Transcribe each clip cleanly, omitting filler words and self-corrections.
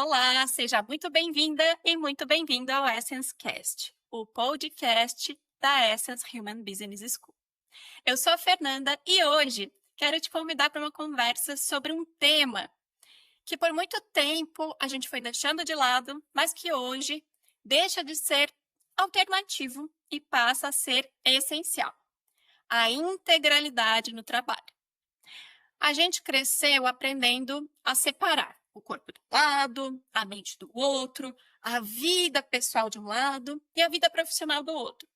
Olá, seja muito bem-vinda e muito bem-vindo ao Essence Cast, o podcast da Essence Human Business School. Eu sou a Fernanda e hoje quero te convidar para uma conversa sobre um tema que por muito tempo a gente foi deixando de lado, mas que hoje deixa de ser alternativo e passa a ser essencial: a integralidade no trabalho. A gente cresceu aprendendo a separar o corpo de um lado, a mente do outro, a vida pessoal de um lado e a vida profissional do outro.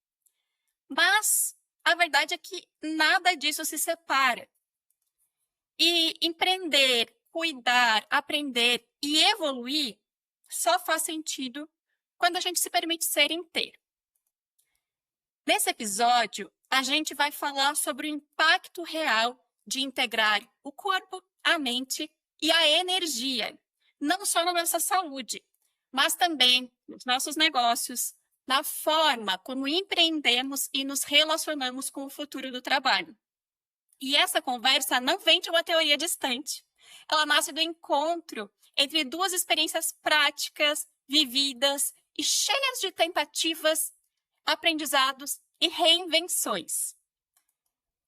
Mas a verdade é que nada disso se separa. E empreender, cuidar, aprender e evoluir só faz sentido quando a gente se permite ser inteiro. Nesse episódio, a gente vai falar sobre o impacto real de integrar o corpo, a mente e a energia, não só na nossa saúde, mas também nos nossos negócios, na forma como empreendemos e nos relacionamos com o futuro do trabalho. E essa conversa não vem de uma teoria distante. Ela nasce do encontro entre duas experiências práticas, vividas e cheias de tentativas, aprendizados e reinvenções.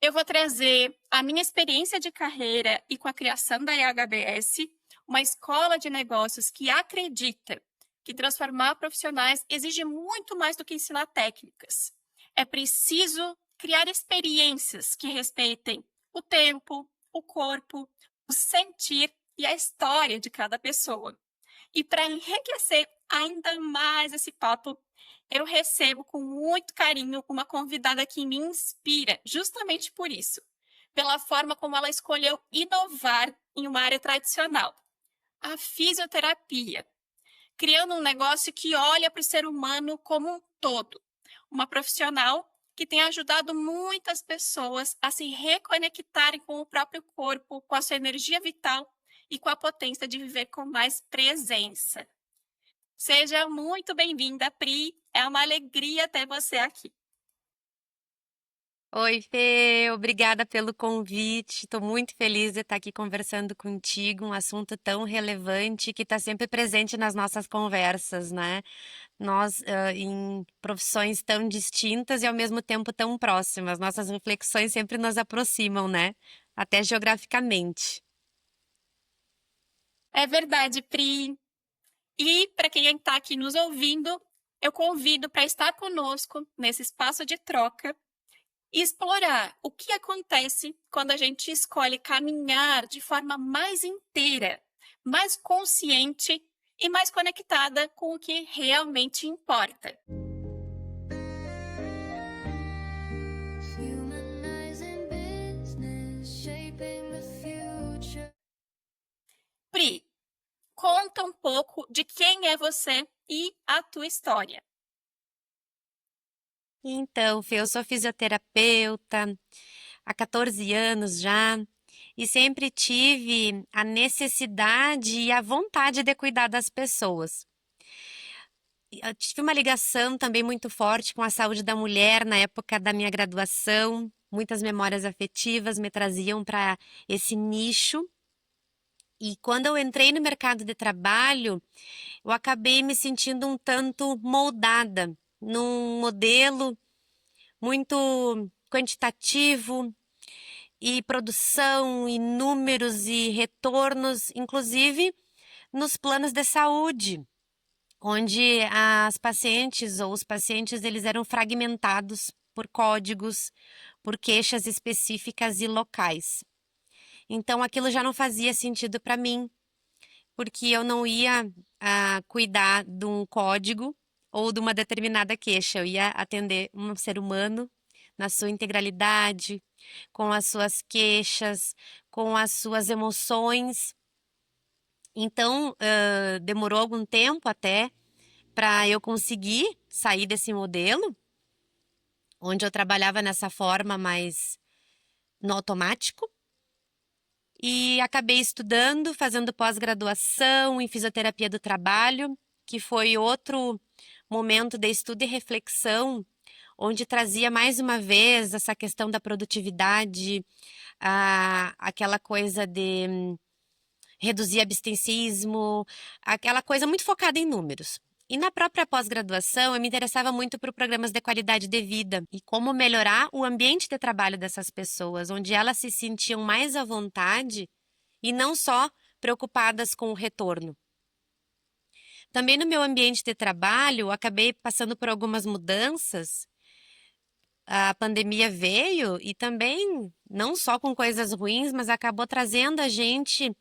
Eu vou trazer a minha experiência de carreira e com a criação da IHBS, uma escola de negócios que acredita que transformar profissionais exige muito mais do que ensinar técnicas. É preciso criar experiências que respeitem o tempo, o corpo, o sentir e a história de cada pessoa. E para enriquecer ainda mais esse papo, eu recebo com muito carinho uma convidada que me inspira justamente por isso, pela forma como ela escolheu inovar em uma área tradicional, a fisioterapia, criando um negócio que olha para o ser humano como um todo, uma profissional que tem ajudado muitas pessoas a se reconectarem com o próprio corpo, com a sua energia vital e com a potência de viver com mais presença. Seja muito bem-vinda, Pri. É uma alegria ter você aqui. Oi, Fê, obrigada pelo convite. Estou muito feliz de estar aqui conversando contigo, um assunto tão relevante que está sempre presente nas nossas conversas, né? Nós, em profissões tão distintas e ao mesmo tempo tão próximas, nossas reflexões sempre nos aproximam, né? Até geograficamente. É verdade, Pri. E para quem está aqui nos ouvindo, eu convido para estar conosco nesse espaço de troca e explorar o que acontece quando a gente escolhe caminhar de forma mais inteira, mais consciente e mais conectada com o que realmente importa. Pri, conta um pouco de quem é você e a tua história. Então, Fê, eu sou fisioterapeuta há 14 anos já e sempre tive a necessidade e a vontade de cuidar das pessoas. Eu tive uma ligação também muito forte com a saúde da mulher na época da minha graduação. Muitas memórias afetivas me traziam para esse nicho. E quando eu entrei no mercado de trabalho, eu acabei me sentindo um tanto moldada num modelo muito quantitativo e produção e números e retornos, inclusive nos planos de saúde, onde as pacientes ou os pacientes eles eram fragmentados por códigos, por queixas específicas e locais. Então aquilo já não fazia sentido para mim, porque eu não ia cuidar de um código ou de uma determinada queixa, eu ia atender um ser humano na sua integralidade, com as suas queixas, com as suas emoções. Então, demorou algum tempo até para eu conseguir sair desse modelo, onde eu trabalhava nessa forma mais no automático, e acabei estudando, fazendo pós-graduação em fisioterapia do trabalho, que foi outro momento de estudo e reflexão, onde trazia mais uma vez essa questão da produtividade, aquela coisa de reduzir abstencionismo, aquela coisa muito focada em números. E na própria pós-graduação, eu me interessava muito por programas de qualidade de vida e como melhorar o ambiente de trabalho dessas pessoas, onde elas se sentiam mais à vontade e não só preocupadas com o retorno. Também no meu ambiente de trabalho, eu acabei passando por algumas mudanças. A pandemia veio e também, não só com coisas ruins, mas acabou trazendo a gente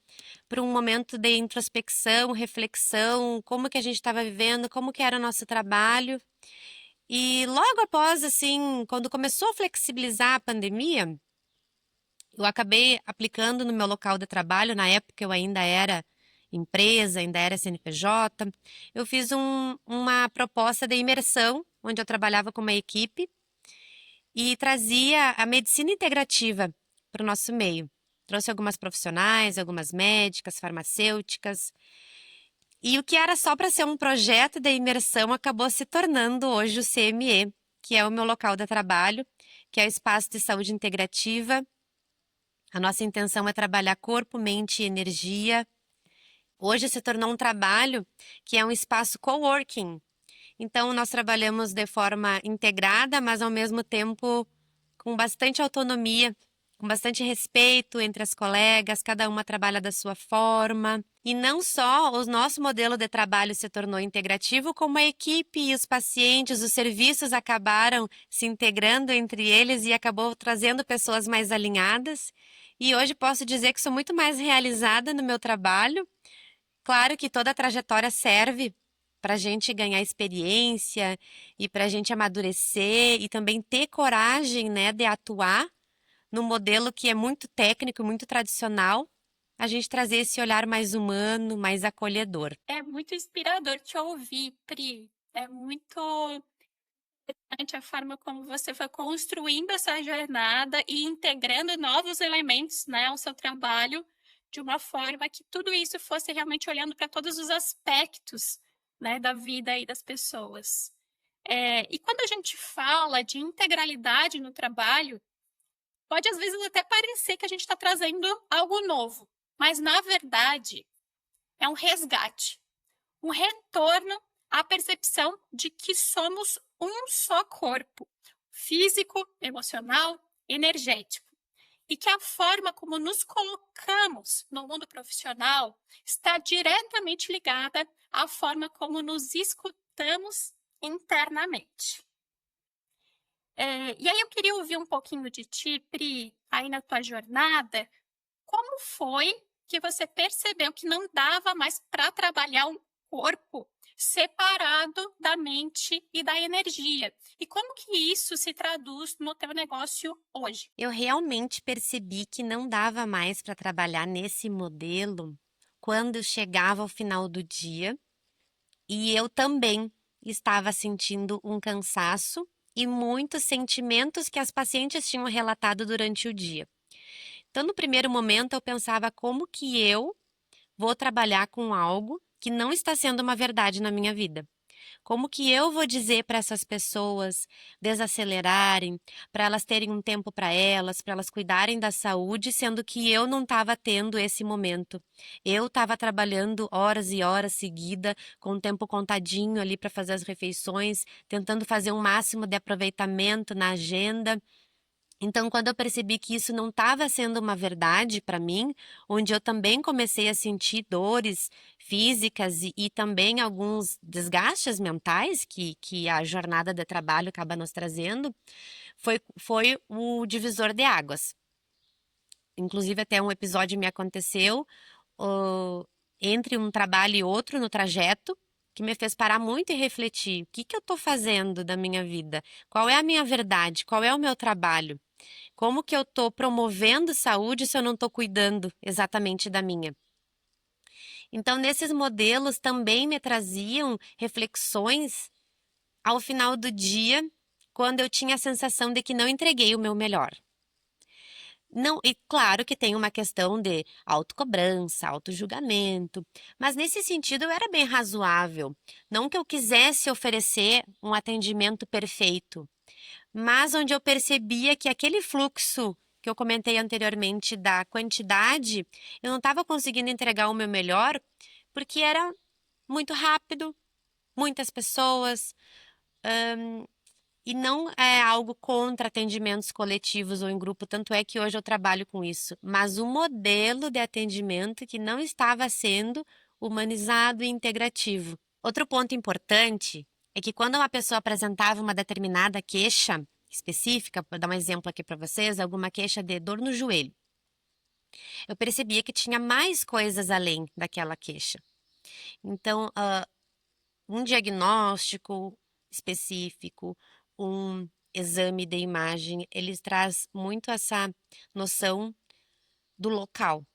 para um momento de introspecção, reflexão, como que a gente estava vivendo, como que era o nosso trabalho. E logo após, assim, quando começou a flexibilizar a pandemia, eu acabei aplicando no meu local de trabalho, na época eu ainda era empresa, ainda era CNPJ, eu fiz uma proposta de imersão, onde eu trabalhava com uma equipe e trazia a medicina integrativa para o nosso meio. Trouxe algumas profissionais, algumas médicas, farmacêuticas, e o que era só para ser um projeto de imersão acabou se tornando hoje o CME, que é o meu local de trabalho, que é o Espaço de Saúde Integrativa. A nossa intenção é trabalhar corpo, mente e energia. Hoje se tornou um trabalho que é um espaço coworking. Então, nós trabalhamos de forma integrada, mas ao mesmo tempo com bastante autonomia, com bastante respeito entre as colegas, cada uma trabalha da sua forma. E não só o nosso modelo de trabalho se tornou integrativo, como a equipe e os pacientes, os serviços acabaram se integrando entre eles e acabou trazendo pessoas mais alinhadas. E hoje posso dizer que sou muito mais realizada no meu trabalho. Claro que toda a trajetória serve para a gente ganhar experiência e para a gente amadurecer e também ter coragem, né, de atuar num modelo que é muito técnico, muito tradicional, a gente trazer esse olhar mais humano, mais acolhedor. É muito inspirador te ouvir, Pri. É muito interessante a forma como você foi construindo essa jornada e integrando novos elementos, né, ao seu trabalho, de uma forma que tudo isso fosse realmente olhando para todos os aspectos, né, da vida aí das pessoas. E quando a gente fala de integralidade no trabalho, pode às vezes até parecer que a gente está trazendo algo novo, mas na verdade é um resgate, um retorno à percepção de que somos um só corpo, físico, emocional, energético. E que a forma como nos colocamos no mundo profissional está diretamente ligada à forma como nos escutamos internamente. E aí eu queria ouvir um pouquinho de ti, Pri, aí na tua jornada, como foi que você percebeu que não dava mais para trabalhar um corpo separado da mente e da energia? E como que isso se traduz no teu negócio hoje? Eu realmente percebi que não dava mais para trabalhar nesse modelo quando chegava ao final do dia e eu também estava sentindo um cansaço e muitos sentimentos que as pacientes tinham relatado durante o dia. Então, no primeiro momento, eu pensava como que eu vou trabalhar com algo que não está sendo uma verdade na minha vida. Como que eu vou dizer para essas pessoas desacelerarem, para elas terem um tempo para elas cuidarem da saúde, sendo que eu não estava tendo esse momento. Eu estava trabalhando horas e horas seguida, com o tempo contadinho ali para fazer as refeições, tentando fazer um máximo de aproveitamento na agenda. Então, quando eu percebi que isso não estava sendo uma verdade para mim, onde eu também comecei a sentir dores físicas e também alguns desgastes mentais que a jornada de trabalho acaba nos trazendo, foi o divisor de águas. Inclusive, até um episódio me aconteceu ó, entre um trabalho e outro no trajeto, que me fez parar muito e refletir: o que que eu estou fazendo da minha vida? Qual é a minha verdade? Qual é o meu trabalho? Como que eu estou promovendo saúde se eu não estou cuidando exatamente da minha? Então, nesses modelos também me traziam reflexões ao final do dia, quando eu tinha a sensação de que não entreguei o meu melhor. Não, e claro que tem uma questão de autocobrança, autojulgamento, mas nesse sentido eu era bem razoável. Não que eu quisesse oferecer um atendimento perfeito, mas onde eu percebia que aquele fluxo que eu comentei anteriormente da quantidade, eu não estava conseguindo entregar o meu melhor porque era muito rápido, muitas pessoas, e não é algo contra atendimentos coletivos ou em grupo, tanto é que hoje eu trabalho com isso, mas o modelo de atendimento que não estava sendo humanizado e integrativo. Outro ponto importante é que quando uma pessoa apresentava uma determinada queixa específica, vou dar um exemplo aqui para vocês, alguma queixa de dor no joelho, eu percebia que tinha mais coisas além daquela queixa. Então, um diagnóstico específico, um exame de imagem, ele traz muito essa noção do local.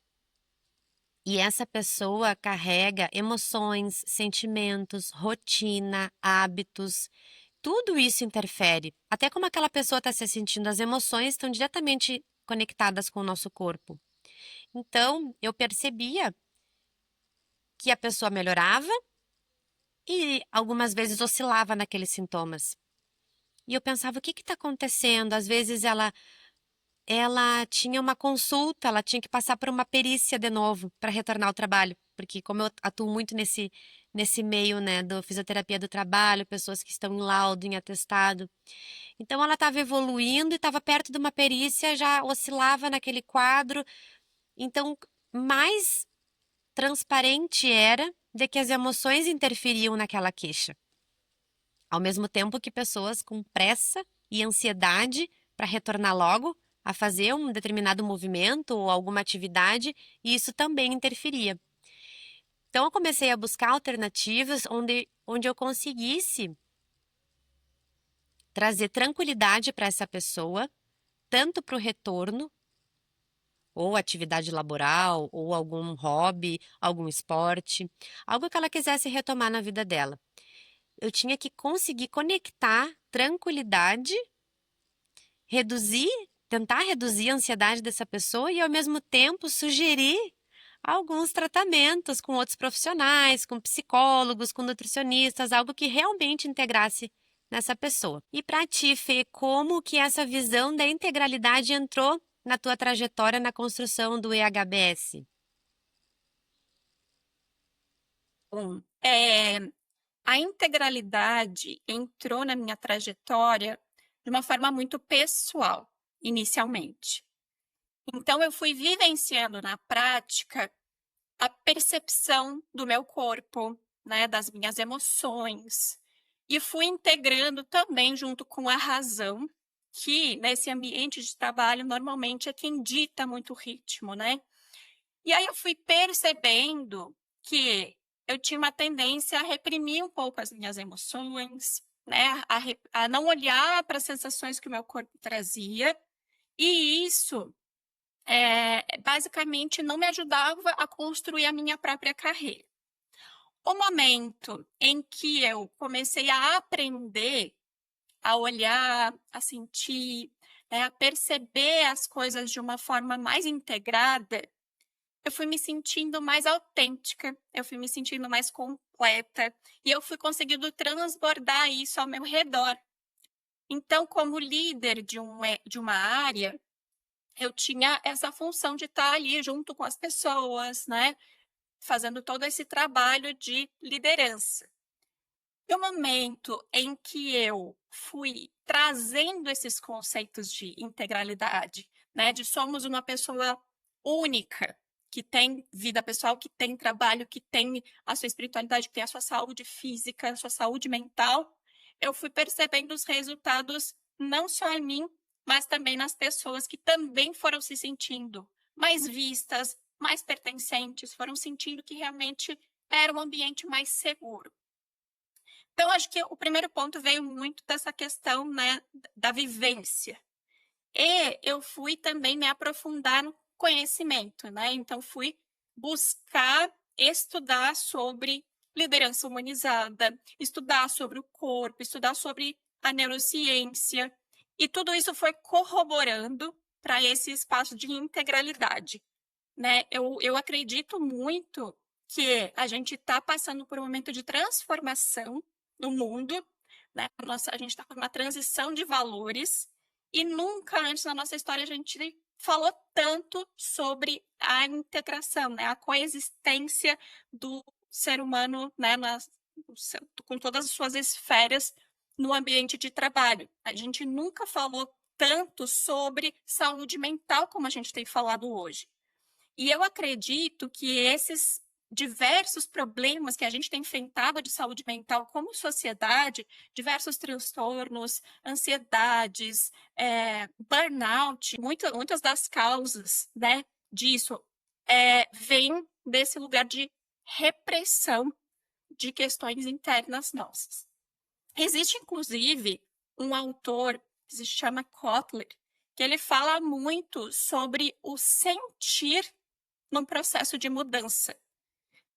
E essa pessoa carrega emoções, sentimentos, rotina, hábitos, tudo isso interfere. Até como aquela pessoa está se sentindo, as emoções estão diretamente conectadas com o nosso corpo. Então, eu percebia que a pessoa melhorava e algumas vezes oscilava naqueles sintomas. E eu pensava, o que está acontecendo? Às vezes ela tinha uma consulta, ela tinha que passar por uma perícia de novo para retornar ao trabalho, porque como eu atuo muito nesse meio, né, do fisioterapia do trabalho, pessoas que estão em laudo, em atestado. Então ela estava evoluindo e estava perto de uma perícia, já oscilava naquele quadro. Então, mais transparente era de que as emoções interferiam naquela queixa. Ao mesmo tempo que pessoas com pressa e ansiedade para retornar logo a fazer um determinado movimento ou alguma atividade, e isso também interferia. Então, eu comecei a buscar alternativas onde eu conseguisse trazer tranquilidade para essa pessoa, tanto para o retorno, ou atividade laboral, ou algum hobby, algum esporte, algo que ela quisesse retomar na vida dela. Eu tinha que conseguir conectar tranquilidade, tentar reduzir a ansiedade dessa pessoa e, ao mesmo tempo, sugerir alguns tratamentos com outros profissionais, com psicólogos, com nutricionistas, algo que realmente integrasse nessa pessoa. E para ti, Fê, como que essa visão da integralidade entrou na tua trajetória na construção do EHBS? Bom, a integralidade entrou na minha trajetória de uma forma muito pessoal, inicialmente. Então, eu fui vivenciando na prática a percepção do meu corpo, né, das minhas emoções, e fui integrando também junto com a razão, que nesse ambiente de trabalho normalmente é quem dita muito o ritmo, né? E aí eu fui percebendo que eu tinha uma tendência a reprimir um pouco as minhas emoções, né? A não olhar para as sensações que o meu corpo trazia, e isso basicamente não me ajudava a construir a minha própria carreira. O momento em que eu comecei a aprender a olhar, a sentir, né, a perceber as coisas de uma forma mais integrada, eu fui me sentindo mais autêntica, eu fui me sentindo mais completa e eu fui conseguindo transbordar isso ao meu redor. Então, como líder de uma área, eu tinha essa função de estar ali junto com as pessoas, né, fazendo todo esse trabalho de liderança. E o momento em que eu fui trazendo esses conceitos de integralidade, né, de somos uma pessoa única, que tem vida pessoal, que tem trabalho, que tem a sua espiritualidade, que tem a sua saúde física, a sua saúde mental, eu fui percebendo os resultados não só em mim, mas também nas pessoas que também foram se sentindo mais vistas, mais pertencentes, foram sentindo que realmente era um ambiente mais seguro. Então, acho que o primeiro ponto veio muito dessa questão, né, da vivência. E eu fui também me aprofundar no conhecimento, né? Então, fui buscar estudar sobre liderança humanizada, estudar sobre o corpo, estudar sobre a neurociência. E tudo isso foi corroborando para esse espaço de integralidade, né? Eu acredito muito que a gente está passando por um momento de transformação no mundo, né? A gente está por uma transição de valores e nunca antes na nossa história a gente falou tanto sobre a integração, né, a coexistência do ser humano, né, com todas as suas esferas no ambiente de trabalho. A gente nunca falou tanto sobre saúde mental como a gente tem falado hoje. E eu acredito que esses diversos problemas que a gente tem enfrentado de saúde mental como sociedade, diversos transtornos, ansiedades, burnout, muitas das causas, né, disso vêm desse lugar de repressão de questões internas nossas. Existe, inclusive, um autor que se chama Kotler, que ele fala muito sobre o sentir num processo de mudança.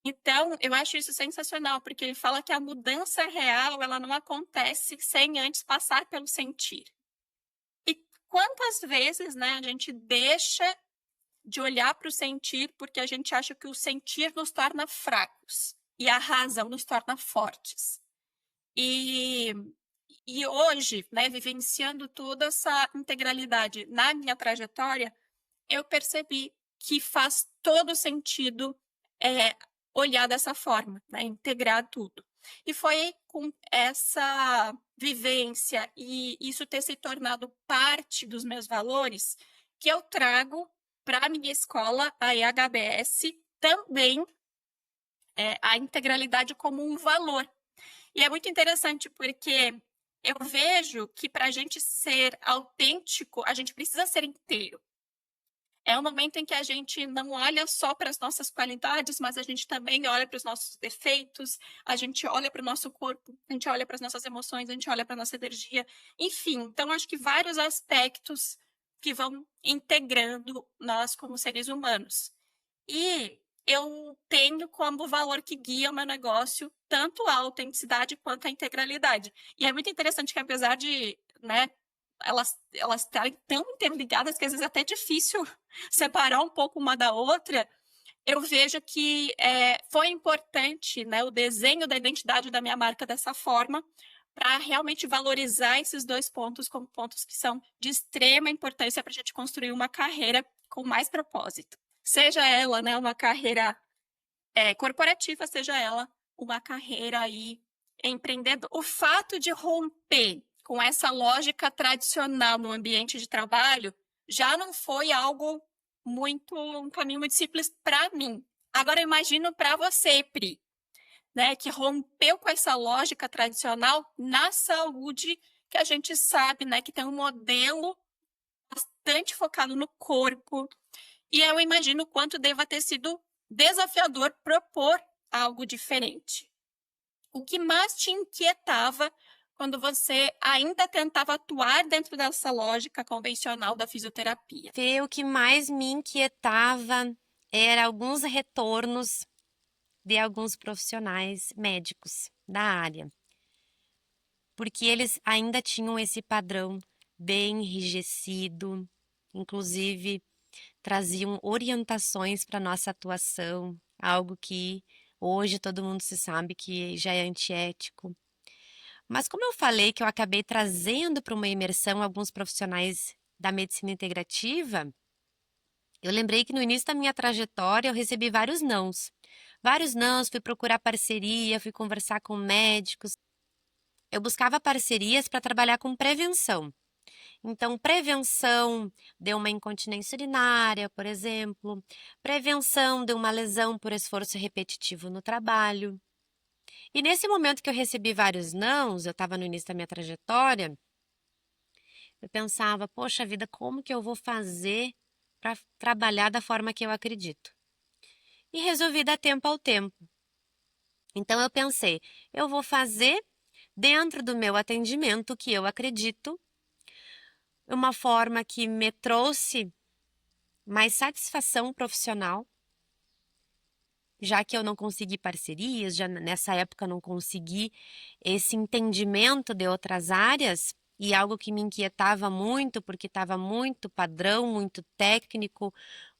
Então, eu acho isso sensacional, porque ele fala que a mudança real, ela não acontece sem antes passar pelo sentir. E quantas vezes, né, a gente deixa de olhar para o sentir porque a gente acha que o sentir nos torna fracos e a razão nos torna fortes. E hoje, né, vivenciando toda essa integralidade na minha trajetória, eu percebi que faz todo sentido olhar dessa forma, né, integrar tudo. E foi com essa vivência e isso ter se tornado parte dos meus valores que eu trago para a minha escola, a EHBS, também a integralidade como um valor. E é muito interessante porque eu vejo que para a gente ser autêntico, a gente precisa ser inteiro. É um momento em que a gente não olha só para as nossas qualidades, mas a gente também olha para os nossos defeitos, a gente olha para o nosso corpo, a gente olha para as nossas emoções, a gente olha para a nossa energia. Enfim, então acho que vários aspectos que vão integrando nós como seres humanos. E eu tenho como valor que guia o meu negócio tanto a autenticidade quanto a integralidade. E é muito interessante que apesar de, né, elas estarem tão interligadas que às vezes é até difícil separar um pouco uma da outra, eu vejo que foi importante, né, o desenho da identidade da minha marca dessa forma, para realmente valorizar esses dois pontos como pontos que são de extrema importância para a gente construir uma carreira com mais propósito. Seja ela, né, uma carreira corporativa, seja ela uma carreira aí empreendedora. O fato de romper com essa lógica tradicional no ambiente de trabalho já não foi um caminho muito simples para mim. Agora imagino para você, Pri, né, que rompeu com essa lógica tradicional na saúde, que a gente sabe, né, que tem um modelo bastante focado no corpo. E eu imagino o quanto deva ter sido desafiador propor algo diferente. O que mais te inquietava quando você ainda tentava atuar dentro dessa lógica convencional da fisioterapia? Fê, o que mais me inquietava era alguns retornos de alguns profissionais médicos da área, porque eles ainda tinham esse padrão bem enrijecido, inclusive traziam orientações para nossa atuação, algo que hoje todo mundo se sabe que já é antiético. Mas como eu falei que eu acabei trazendo para uma imersão alguns profissionais da medicina integrativa, eu lembrei que no início da minha trajetória eu recebi vários nãos. Vários nãos, fui procurar parceria, fui conversar com médicos. Eu buscava parcerias para trabalhar com prevenção. Então, prevenção de uma incontinência urinária, por exemplo, prevenção de uma lesão por esforço repetitivo no trabalho. E nesse momento que eu recebi vários nãos, eu estava no início da minha trajetória, eu pensava, poxa vida, como que eu vou fazer para trabalhar da forma que eu acredito? E resolvi dar tempo ao tempo. Então eu pensei, eu vou fazer dentro do meu atendimento o que eu acredito, uma forma que me trouxe mais satisfação profissional, já que eu não consegui parcerias, já nessa época não consegui esse entendimento de outras áreas, e algo que me inquietava muito, porque estava muito padrão, muito técnico,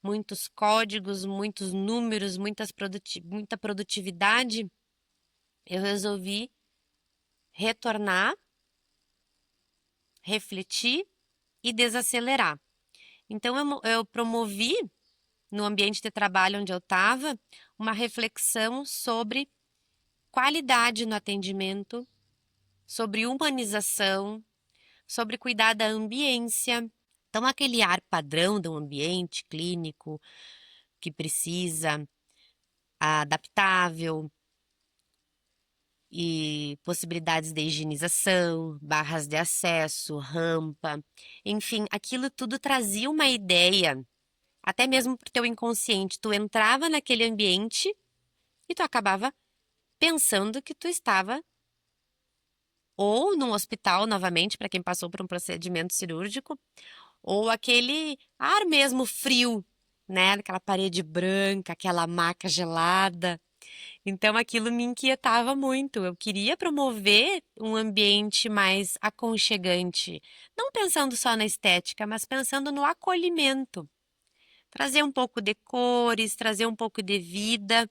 muitos códigos, muitos números, muita produtividade, eu resolvi retornar, refletir e desacelerar. Então, eu promovi, no ambiente de trabalho onde eu estava, uma reflexão sobre qualidade no atendimento, sobre humanização, sobre cuidar da ambiência. Então, aquele ar padrão do ambiente clínico que precisa, adaptável, e possibilidades de higienização, barras de acesso, rampa, enfim, aquilo tudo trazia uma ideia, até mesmo para o teu inconsciente. Tu entrava naquele ambiente e tu acabava pensando que tu estava ou num hospital novamente, para quem passou por um procedimento cirúrgico, ou aquele ar mesmo frio, né? Aquela parede branca, aquela maca gelada. Então aquilo me inquietava muito. Eu queria promover um ambiente mais aconchegante, não pensando só na estética, mas pensando no acolhimento. Trazer um pouco de cores, trazer um pouco de vida,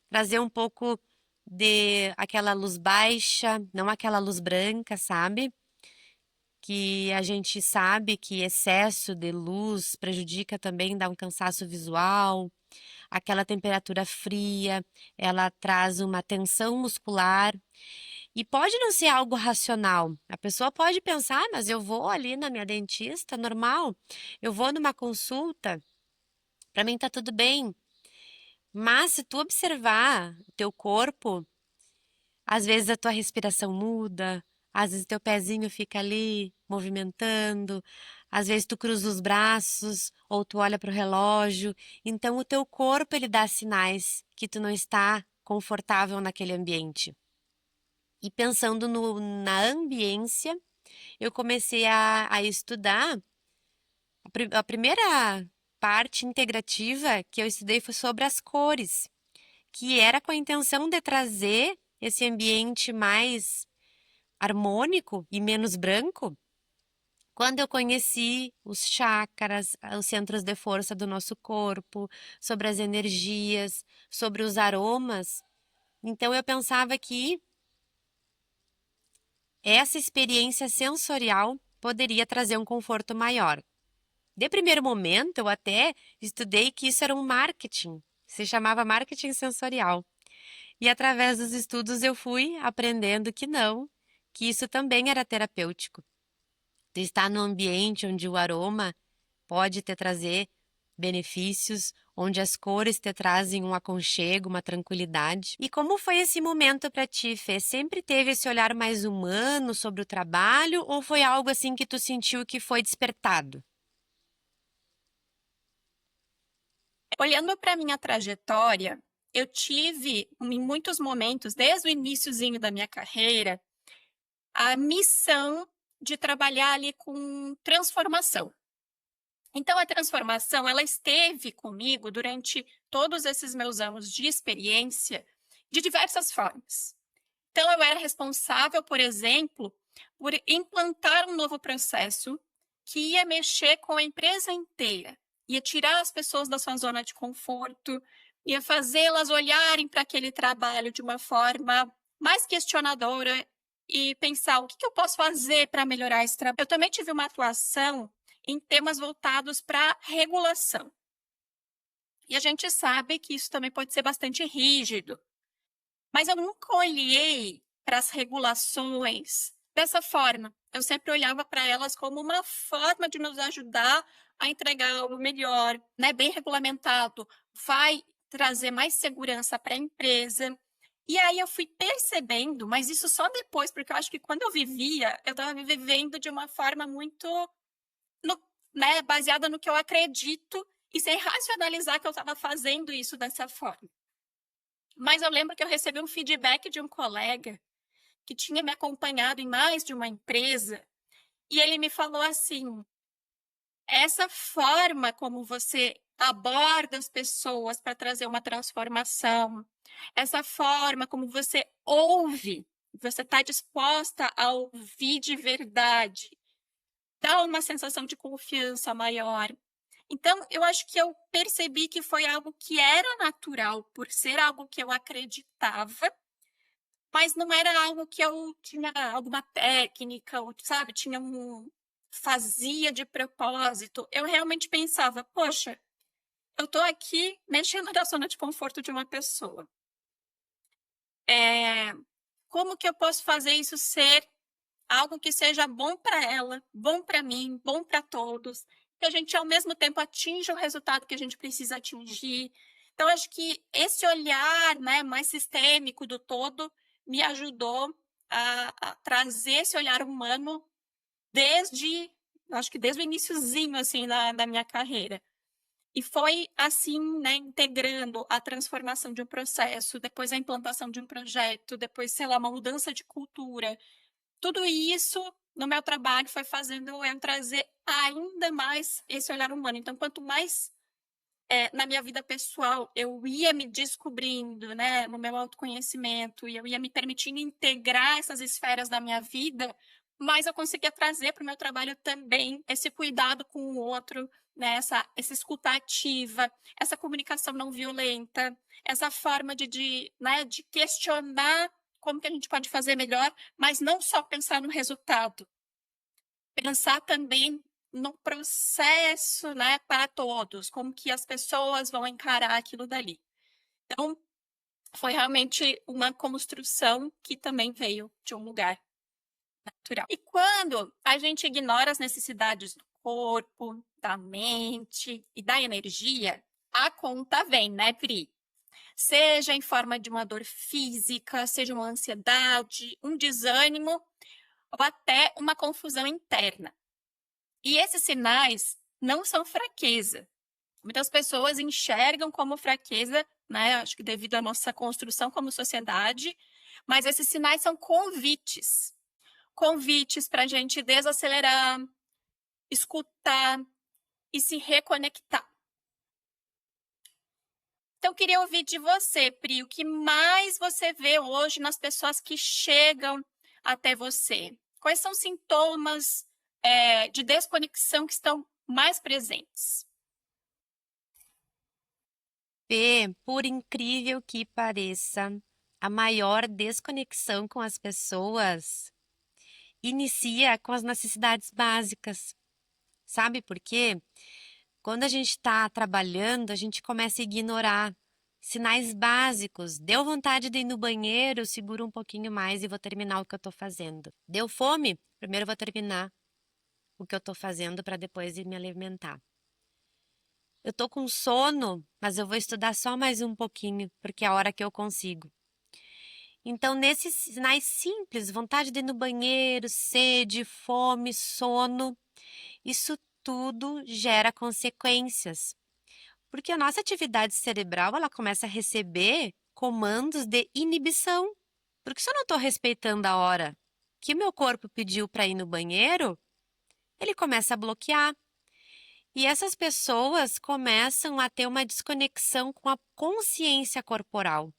trazer um pouco de aquela luz baixa, não aquela luz branca, sabe? Que a gente sabe que excesso de luz prejudica também, dá um cansaço visual. Aquela temperatura fria, ela traz uma tensão muscular e pode não ser algo racional. A pessoa pode pensar, "Ah, mas eu vou ali na minha dentista, normal. Eu vou numa consulta, para mim tá tudo bem." Mas se tu observar o teu corpo, às vezes a tua respiração muda, às vezes teu pezinho fica ali movimentando, às vezes tu cruza os braços ou tu olha para o relógio. Então o teu corpo ele dá sinais que tu não está confortável naquele ambiente. E pensando na ambiência, eu comecei a estudar. A primeira parte integrativa que eu estudei foi sobre as cores, que era com a intenção de trazer esse ambiente mais harmônico e menos branco. Quando eu conheci os chakras, os centros de força do nosso corpo, sobre as energias, sobre os aromas, então eu pensava que essa experiência sensorial poderia trazer um conforto maior. De primeiro momento, eu até estudei que isso era um marketing, se chamava marketing sensorial. E através dos estudos eu fui aprendendo que não, que isso também era terapêutico. Tu estar num ambiente onde o aroma pode te trazer benefícios, onde as cores te trazem um aconchego, uma tranquilidade. E como foi esse momento para ti, Fê? Sempre teve esse olhar mais humano sobre o trabalho ou foi algo assim que tu sentiu que foi despertado? Olhando para minha trajetória, eu tive em muitos momentos, desde o iniciozinho da minha carreira, a missão de trabalhar ali com transformação. Então, a transformação, ela esteve comigo durante todos esses meus anos de experiência, de diversas formas. Então, eu era responsável, por exemplo, por implantar um novo processo que ia mexer com a empresa inteira, ia tirar as pessoas da sua zona de conforto, ia fazê-las olharem para aquele trabalho de uma forma mais questionadora e pensar o que eu posso fazer para melhorar esse trabalho. Eu também tive uma atuação em temas voltados para regulação. E a gente sabe que isso também pode ser bastante rígido, mas eu nunca olhei para as regulações dessa forma. Eu sempre olhava para elas como uma forma de nos ajudar a entregar algo melhor, né? Bem regulamentado, vai trazer mais segurança para a empresa. E aí eu fui percebendo, mas isso só depois, porque eu acho que quando eu vivia, eu estava vivendo de uma forma muito, né, baseada no que eu acredito e sem racionalizar que eu estava fazendo isso dessa forma. Mas eu lembro que eu recebi um feedback de um colega que tinha me acompanhado em mais de uma empresa e ele me falou assim: essa forma como você aborda as pessoas para trazer uma transformação, essa forma como você ouve, você está disposta a ouvir de verdade, dá uma sensação de confiança maior. Então, eu acho que eu percebi que foi algo que era natural, por ser algo que eu acreditava, mas não era algo que eu tinha alguma técnica, ou, sabe, tinha fazia de propósito, eu realmente pensava: "Poxa, eu tô aqui mexendo na zona de conforto de uma pessoa. Eh, como que eu posso fazer isso ser algo que seja bom para ela, bom para mim, bom para todos, que a gente ao mesmo tempo atinja o resultado que a gente precisa atingir". Então acho que esse olhar, né, mais sistêmico do todo, me ajudou a trazer esse olhar humano desde acho que desde o iniciozinho, assim, da minha carreira. E foi assim, né, integrando a transformação de um processo, depois a implantação de um projeto, depois, sei lá, uma mudança de cultura. Tudo isso no meu trabalho foi fazendo eu trazer ainda mais esse olhar humano. Então, quanto mais, na minha vida pessoal eu ia me descobrindo, né, no meu autoconhecimento, e eu ia me permitindo integrar essas esferas da minha vida, mais eu conseguia trazer para o meu trabalho também esse cuidado com o outro, né, essa escuta ativa, essa comunicação não violenta, essa forma né, de questionar como que a gente pode fazer melhor, mas não só pensar no resultado, pensar também no processo, né, para todos, como que as pessoas vão encarar aquilo dali. Então, foi realmente uma construção que também veio de um lugar natural. E quando a gente ignora as necessidades do corpo, da mente e da energia, a conta vem, né, Pri? Seja em forma de uma dor física, seja uma ansiedade, um desânimo ou até uma confusão interna. E esses sinais não são fraqueza. Muitas pessoas enxergam como fraqueza, né? Acho que devido à nossa construção como sociedade, mas esses sinais são convites. Convites para a gente desacelerar, escutar e se reconectar. Então, eu queria ouvir de você, Pri, o que mais você vê hoje nas pessoas que chegam até você? Quais são os sintomas, de desconexão que estão mais presentes? Fê, por incrível que pareça, a maior desconexão com as pessoas inicia com as necessidades básicas. Sabe por quê? Quando a gente está trabalhando, a gente começa a ignorar sinais básicos. Deu vontade de ir no banheiro, eu seguro um pouquinho mais e vou terminar o que eu estou fazendo. Deu fome? Primeiro eu vou terminar o que eu estou fazendo para depois ir me alimentar. Eu estou com sono, mas eu vou estudar só mais um pouquinho, porque é a hora que eu consigo. Então, nesses sinais simples, vontade de ir no banheiro, sede, fome, sono, isso tudo gera consequências. Porque a nossa atividade cerebral, ela começa a receber comandos de inibição. Porque se eu não estou respeitando a hora que meu corpo pediu para ir no banheiro, ele começa a bloquear. E essas pessoas começam a ter uma desconexão com a consciência corporal.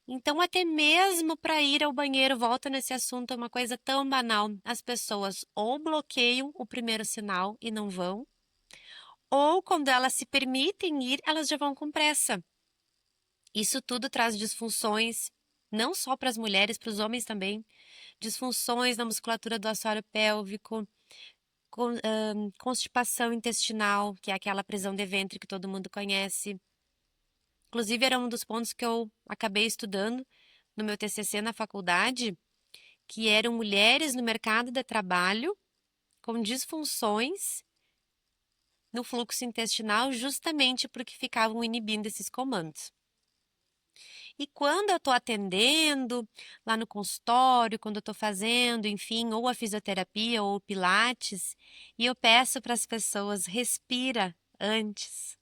Então, até mesmo para ir ao banheiro, volta nesse assunto, é uma coisa tão banal. As pessoas ou bloqueiam o primeiro sinal e não vão, ou quando elas se permitem ir, elas já vão com pressa. Isso tudo traz disfunções, não só para as mulheres, para os homens também. Disfunções na musculatura do assoalho pélvico, constipação intestinal, que é aquela prisão de ventre que todo mundo conhece. Inclusive, era um dos pontos que eu acabei estudando no meu TCC na faculdade, que eram mulheres no mercado de trabalho com disfunções no fluxo intestinal, justamente porque ficavam inibindo esses comandos. E quando eu estou atendendo lá no consultório, quando eu estou fazendo, enfim, ou a fisioterapia ou o pilates, e eu peço para as pessoas, respira antes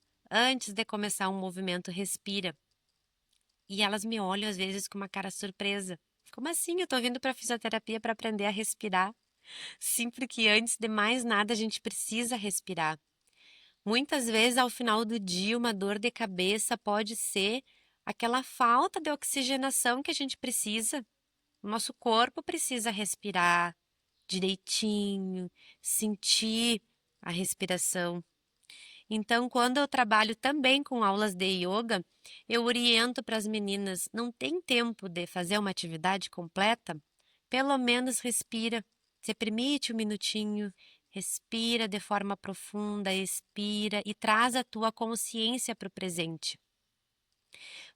de começar um movimento, respira. E elas me olham às vezes com uma cara surpresa. Como assim? Eu estou vindo para a fisioterapia para aprender a respirar? Sim, porque antes de mais nada a gente precisa respirar. Muitas vezes, ao final do dia, uma dor de cabeça pode ser aquela falta de oxigenação que a gente precisa. O nosso corpo precisa respirar direitinho, sentir a respiração. Então, quando eu trabalho também com aulas de yoga, eu oriento para as meninas, não tem tempo de fazer uma atividade completa? Pelo menos respira. Se permite um minutinho, Respira de forma profunda, expira e traz a tua consciência para o presente.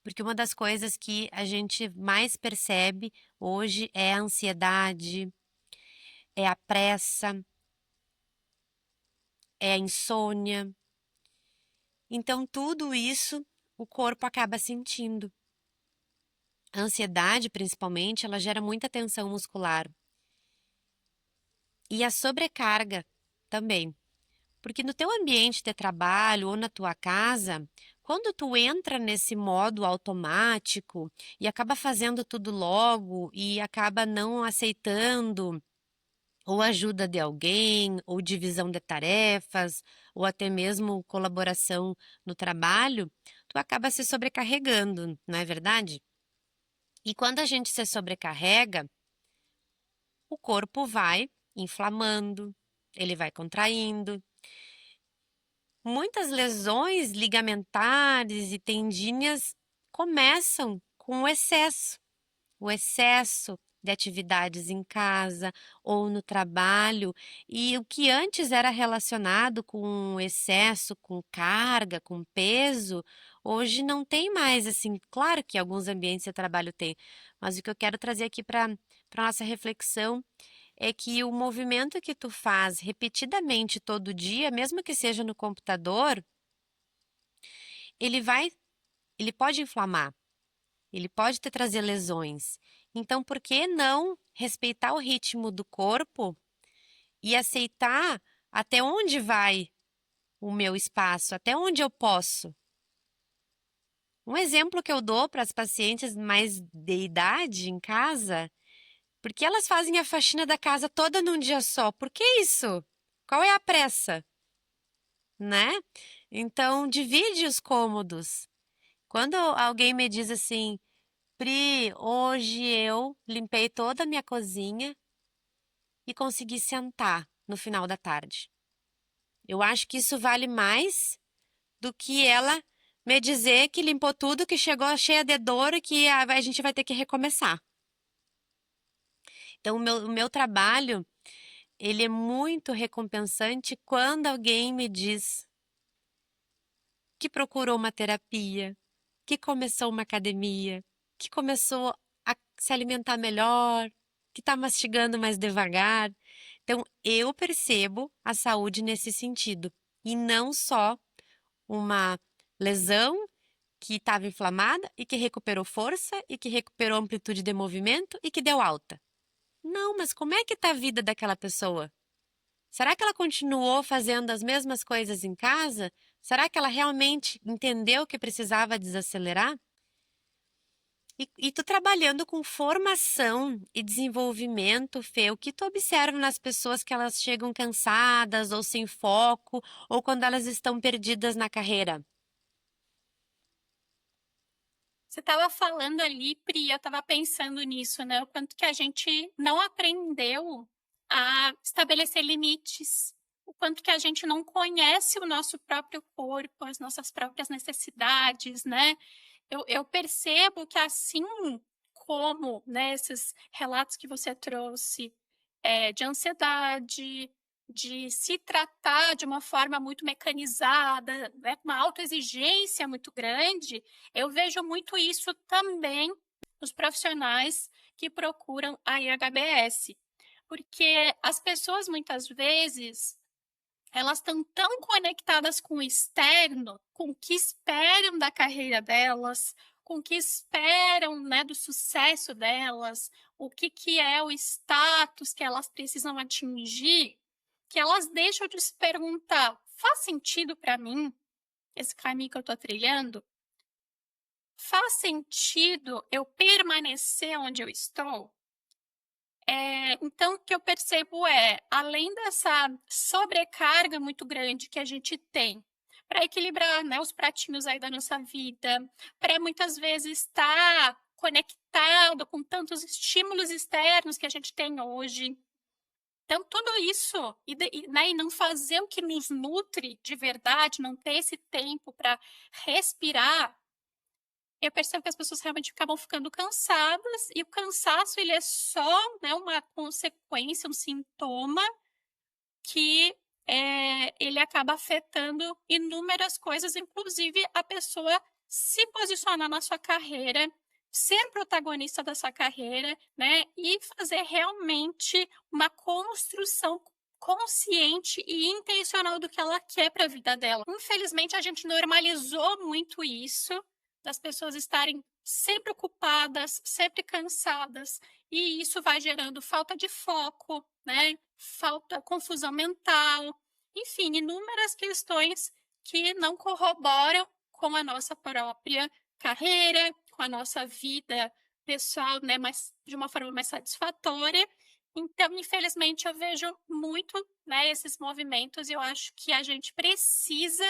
Porque uma das coisas que a gente mais percebe hoje é a ansiedade, é a pressa, é a insônia. Então, tudo isso o corpo acaba sentindo. A ansiedade, principalmente, ela gera muita tensão muscular. E a sobrecarga também. Porque no teu ambiente de trabalho ou na tua casa, quando tu entra nesse modo automático e acaba fazendo tudo logo e acaba não aceitando ou ajuda de alguém, ou divisão de tarefas, ou até mesmo colaboração no trabalho, tu acaba se sobrecarregando, não é verdade? E quando a gente se sobrecarrega, o corpo vai inflamando, ele vai contraindo. Muitas lesões ligamentares e tendíneas começam com o excesso de atividades em casa ou no trabalho, e o que antes era relacionado com excesso, com carga, com peso, hoje não tem mais assim. Claro que alguns ambientes de trabalho tem, mas o que eu quero trazer aqui para nossa reflexão é que o movimento que tu faz repetidamente todo dia, mesmo que seja no computador, ele vai, ele pode inflamar, ele pode te trazer lesões. Então, por que não respeitar o ritmo do corpo e aceitar até onde vai o meu espaço, até onde eu posso? Um exemplo que eu dou para as pacientes mais de idade em casa, porque elas fazem a faxina da casa toda num dia só. Por que isso? Qual é a pressa? Né? Então, divide os cômodos. Quando alguém me diz assim, Pri, hoje eu limpei toda a minha cozinha e consegui sentar no final da tarde. Eu acho que isso vale mais do que ela me dizer que limpou tudo, que chegou cheia de dor e que a gente vai ter que recomeçar. Então, o meu trabalho, ele é muito recompensante quando alguém me diz que procurou uma terapia, que começou uma academia, que começou a se alimentar melhor, que está mastigando mais devagar. Então, eu percebo a saúde nesse sentido. E não só uma lesão que estava inflamada e que recuperou força e que recuperou amplitude de movimento e que deu alta. Não, mas como é que está a vida daquela pessoa? Será que ela continuou fazendo as mesmas coisas em casa? Será que ela realmente entendeu que precisava desacelerar? E tu trabalhando com formação e desenvolvimento, Fê, o que tu observa nas pessoas que elas chegam cansadas ou sem foco, ou quando elas estão perdidas na carreira? Você estava falando ali, Pri, eu estava pensando nisso, né? O quanto que a gente não aprendeu a estabelecer limites, o quanto que a gente não conhece o nosso próprio corpo, as nossas próprias necessidades, né? Eu percebo que assim como, né, esses relatos que você trouxe, de ansiedade, de se tratar de uma forma muito mecanizada, né, com uma autoexigência muito grande, eu vejo muito isso também nos profissionais que procuram a IHBS. Porque as pessoas muitas vezes elas estão tão conectadas com o externo, com o que esperam da carreira delas, com o que esperam, né, do sucesso delas, o que é o status que elas precisam atingir, que elas deixam de se perguntar: faz sentido para mim esse caminho que eu estou trilhando? Faz sentido eu permanecer onde eu estou? Então, o que eu percebo é, além dessa sobrecarga muito grande que a gente tem para equilibrar, né, os pratinhos aí da nossa vida, para muitas vezes estar conectado com tantos estímulos externos que a gente tem hoje. Então, tudo isso, né, e não fazer o que nos nutre de verdade, não ter esse tempo para respirar, eu percebo que as pessoas realmente acabam ficando cansadas e o cansaço ele é só, né, uma consequência, um sintoma que ele acaba afetando inúmeras coisas, inclusive a pessoa se posicionar na sua carreira, ser protagonista da sua carreira, né? E fazer realmente uma construção consciente e intencional do que ela quer para a vida dela. Infelizmente, a gente normalizou muito isso, das pessoas estarem sempre ocupadas, sempre cansadas, e isso vai gerando falta de foco, né? Falta, confusão mental, enfim, inúmeras questões que não corroboram com a nossa própria carreira, com a nossa vida pessoal, né, mas de uma forma mais satisfatória. Então, infelizmente, eu vejo muito, né, esses movimentos e eu acho que a gente precisa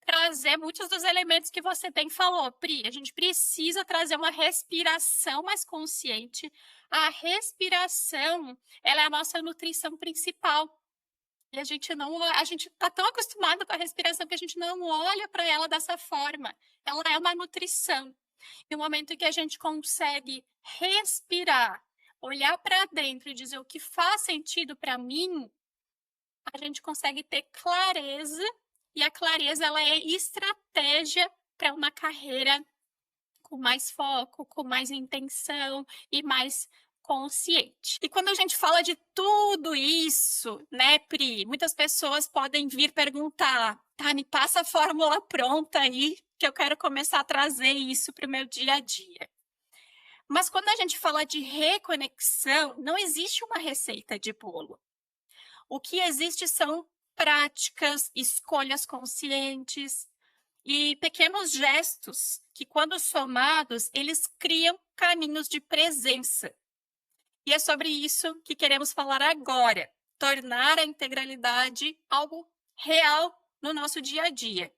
trazer muitos dos elementos que você bem falou, Pri. A gente precisa trazer uma respiração mais consciente. A respiração, ela é a nossa nutrição principal. E a gente está tão acostumado com a respiração que a gente não olha para ela dessa forma. Ela é uma nutrição. E o momento que a gente consegue respirar, olhar para dentro e dizer o que faz sentido para mim, a gente consegue ter clareza, e a clareza ela é estratégia para uma carreira com mais foco, com mais intenção e mais consciente. E quando a gente fala de tudo isso, né, Pri, muitas pessoas podem vir perguntar, tá, me passa a fórmula pronta aí, que eu quero começar a trazer isso para o meu dia a dia. Mas quando a gente fala de reconexão, não existe uma receita de bolo. O que existe são práticas, escolhas conscientes e pequenos gestos que, quando somados, eles criam caminhos de presença. E é sobre isso que queremos falar agora, tornar a integralidade algo real no nosso dia a dia.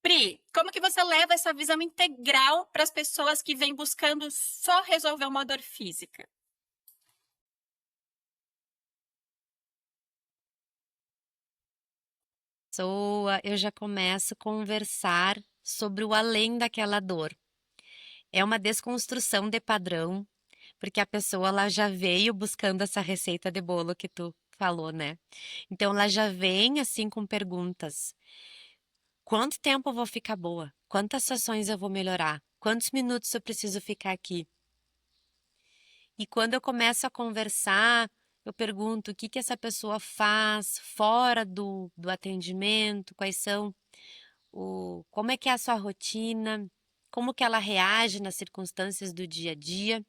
Pri, como que você leva essa visão integral para as pessoas que vêm buscando só resolver uma dor física? Eu já começo a conversar sobre o além daquela dor. É uma desconstrução de padrão, porque a pessoa ela já veio buscando essa receita de bolo que tu falou, né? Então ela já vem assim com perguntas. Quanto tempo eu vou ficar boa? Quantas sessões eu vou melhorar? Quantos minutos eu preciso ficar aqui? E quando eu começo a conversar, eu pergunto o que essa pessoa faz fora do atendimento, quais são como é que é a sua rotina, como que ela reage nas circunstâncias do dia a dia.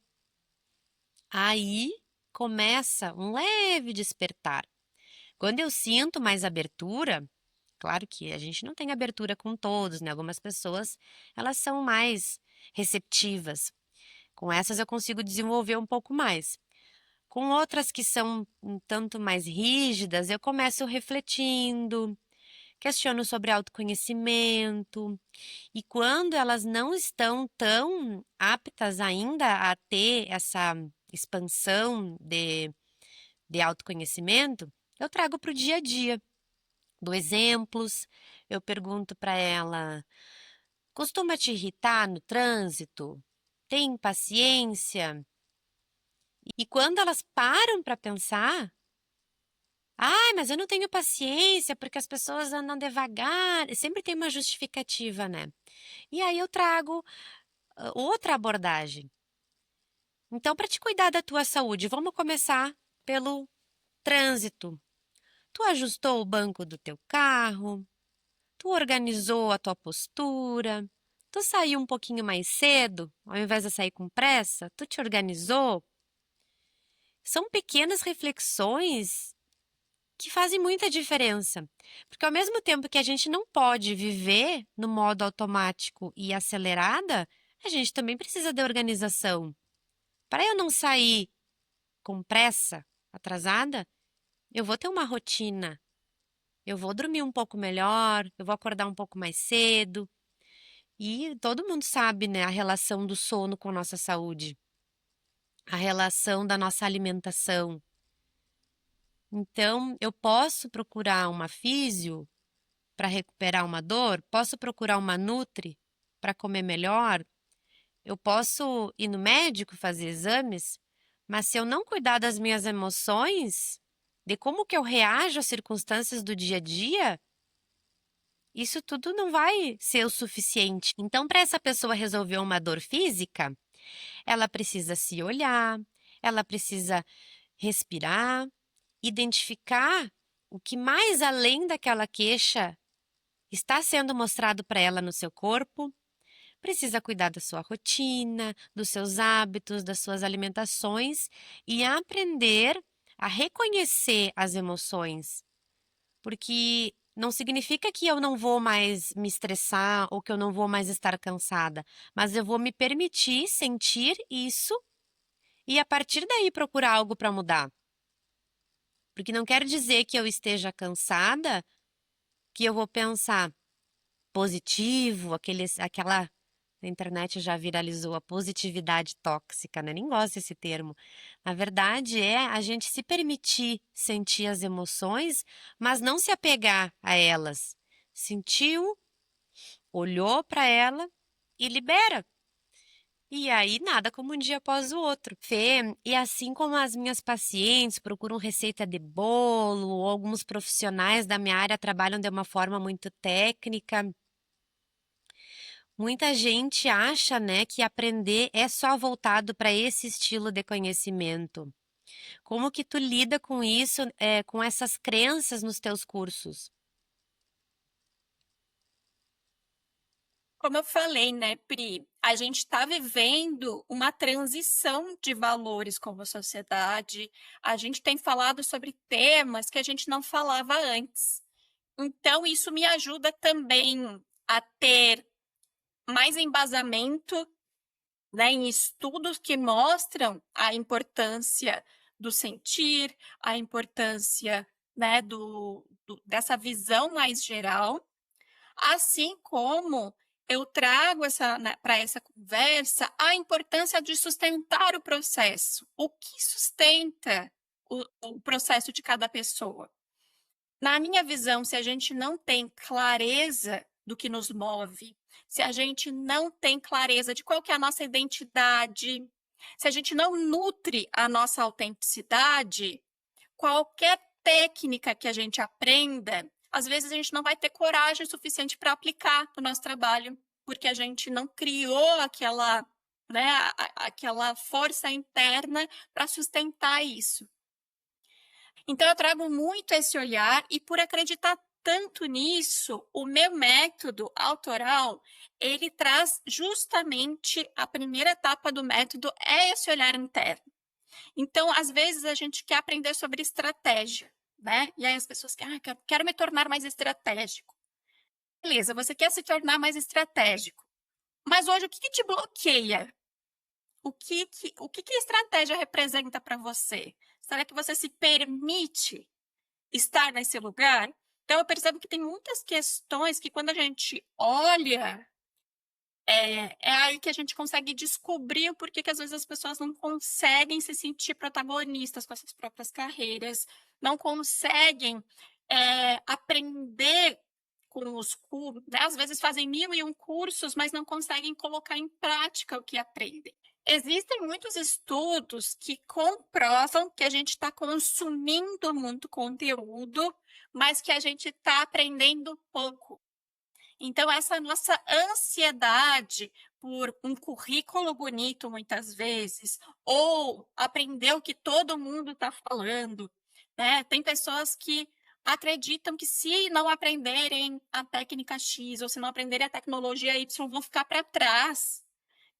Aí começa um leve despertar. Quando eu sinto mais abertura, claro que a gente não tem abertura com todos, né? Algumas pessoas, elas são mais receptivas. Com essas eu consigo desenvolver um pouco mais. Com outras que são um tanto mais rígidas, eu começo refletindo, questiono sobre autoconhecimento. E quando elas não estão tão aptas ainda a ter essa expansão de autoconhecimento, eu trago para o dia a dia. Dou exemplos, eu pergunto para ela: costuma te irritar no trânsito? Tem paciência? E quando elas param para pensar, ai, mas eu não tenho paciência porque as pessoas andam devagar, e sempre tem uma justificativa, né? E aí eu trago outra abordagem. Então, para te cuidar da tua saúde, vamos começar pelo trânsito. Tu ajustou o banco do teu carro? Tu organizou a tua postura? Tu saiu um pouquinho mais cedo, ao invés de sair com pressa? Tu te organizou? São pequenas reflexões que fazem muita diferença, porque ao mesmo tempo que a gente não pode viver no modo automático e acelerada, a gente também precisa de organização. Para eu não sair com pressa, atrasada, eu vou ter uma rotina. Eu vou dormir um pouco melhor, eu vou acordar um pouco mais cedo. E todo mundo sabe, né, a relação do sono com a nossa saúde, a relação da nossa alimentação. Então, eu posso procurar uma físio para recuperar uma dor, posso procurar uma nutri para comer melhor, eu posso ir no médico fazer exames, mas se eu não cuidar das minhas emoções, de como que eu reajo às circunstâncias do dia a dia, isso tudo não vai ser o suficiente. Então, para essa pessoa resolver uma dor física, ela precisa se olhar, ela precisa respirar, identificar o que mais além daquela queixa está sendo mostrado para ela no seu corpo. Precisa cuidar da sua rotina, dos seus hábitos, das suas alimentações e aprender a reconhecer as emoções, porque não significa que eu não vou mais me estressar ou que eu não vou mais estar cansada, mas eu vou me permitir sentir isso e a partir daí procurar algo para mudar. Porque não quer dizer que eu esteja cansada, que eu vou pensar positivo, aquela na internet já viralizou a positividade tóxica, né? Nem gosto desse termo. Na verdade, é a gente se permitir sentir as emoções, mas não se apegar a elas. Sentiu, olhou para ela e libera. E aí, nada como um dia após o outro. Fê, e assim como as minhas pacientes procuram receita de bolo, ou alguns profissionais da minha área trabalham de uma forma muito técnica, muita gente acha, né, que aprender é só voltado para esse estilo de conhecimento. Como que tu lida com isso, com essas crenças nos teus cursos? Como eu falei, né, Pri, a gente está vivendo uma transição de valores como sociedade. A gente tem falado sobre temas que a gente não falava antes. Então, isso me ajuda também a ter mais embasamento, né, em estudos que mostram a importância do sentir, a importância, né, dessa visão mais geral, assim como eu trago para essa conversa a importância de sustentar o processo. O que sustenta o processo de cada pessoa? Na minha visão, se a gente não tem clareza do que nos move, se a gente não tem clareza de qual que é a nossa identidade, se a gente não nutre a nossa autenticidade, qualquer técnica que a gente aprenda, às vezes a gente não vai ter coragem suficiente para aplicar no nosso trabalho, porque a gente não criou aquela, né, aquela força interna para sustentar isso. Então, eu trago muito esse olhar e por acreditar tanto nisso, o meu método autoral, ele traz justamente a primeira etapa do método é esse olhar interno. Então, às vezes, a gente quer aprender sobre estratégia, né? E aí as pessoas querem, quero me tornar mais estratégico. Beleza, você quer se tornar mais estratégico. Mas hoje, o que te bloqueia? O que a estratégia representa para você? Será que você se permite estar nesse lugar? Então, eu percebo que tem muitas questões que, quando a gente olha, é aí que a gente consegue descobrir o porquê que, às vezes, as pessoas não conseguem se sentir protagonistas com as suas próprias carreiras, não conseguem aprender com os cursos, né? Às vezes fazem 1001 cursos, mas não conseguem colocar em prática o que aprendem. Existem muitos estudos que comprovam que a gente está consumindo muito conteúdo, mas que a gente está aprendendo pouco. Então, essa nossa ansiedade por um currículo bonito, muitas vezes, ou aprender o que todo mundo está falando, né? Tem pessoas que acreditam que se não aprenderem a técnica X ou se não aprenderem a tecnologia Y, vão ficar para trás.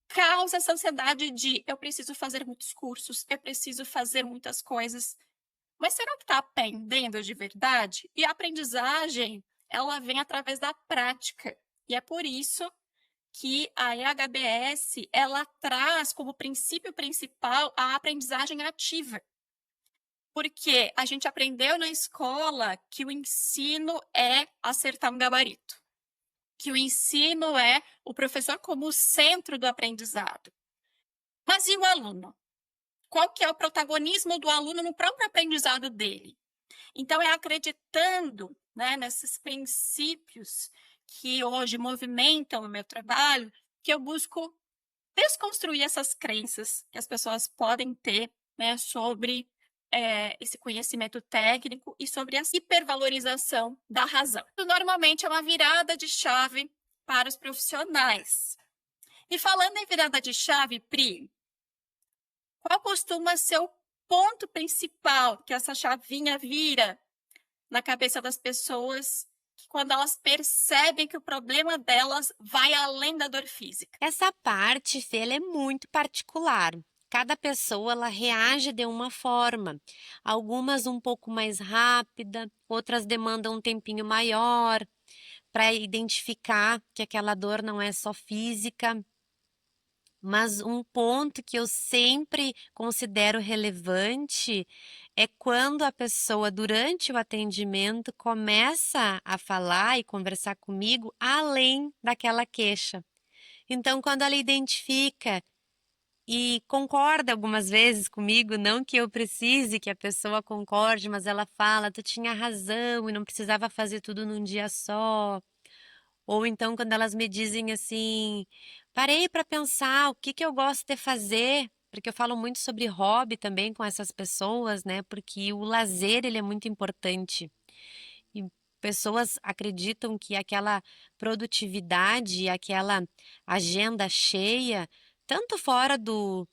Causa essa ansiedade de eu preciso fazer muitos cursos, eu preciso fazer muitas coisas. Mas será que está aprendendo de verdade? E a aprendizagem, ela vem através da prática. E é por isso que a EHBS, ela traz como princípio principal a aprendizagem ativa. Porque a gente aprendeu na escola que o ensino é acertar um gabarito, que o ensino é o professor como o centro do aprendizado. Mas e o aluno? Qual que é o protagonismo do aluno no próprio aprendizado dele? Então, é acreditando, né, nesses princípios que hoje movimentam o meu trabalho, que eu busco desconstruir essas crenças que as pessoas podem ter, né, sobre esse conhecimento técnico e sobre a hipervalorização da razão. Isso normalmente é uma virada de chave para os profissionais. E falando em virada de chave, Pri, qual costuma ser o ponto principal que essa chavinha vira na cabeça das pessoas que quando elas percebem que o problema delas vai além da dor física? Essa parte, Fê, ela é muito particular. Cada pessoa ela reage de uma forma. Algumas um pouco mais rápida, outras demandam um tempinho maior para identificar que aquela dor não é só física. Mas um ponto que eu sempre considero relevante é quando a pessoa, durante o atendimento, começa a falar e conversar comigo além daquela queixa. Então, quando ela identifica e concorda algumas vezes comigo, não que eu precise que a pessoa concorde, mas ela fala, tu tinha razão e não precisava fazer tudo num dia só. Ou então quando elas me dizem assim, parei para pensar o que que eu gosto de fazer, porque eu falo muito sobre hobby também com essas pessoas, né? Porque o lazer ele é muito importante. E pessoas acreditam que aquela produtividade, aquela agenda cheia, tanto fora do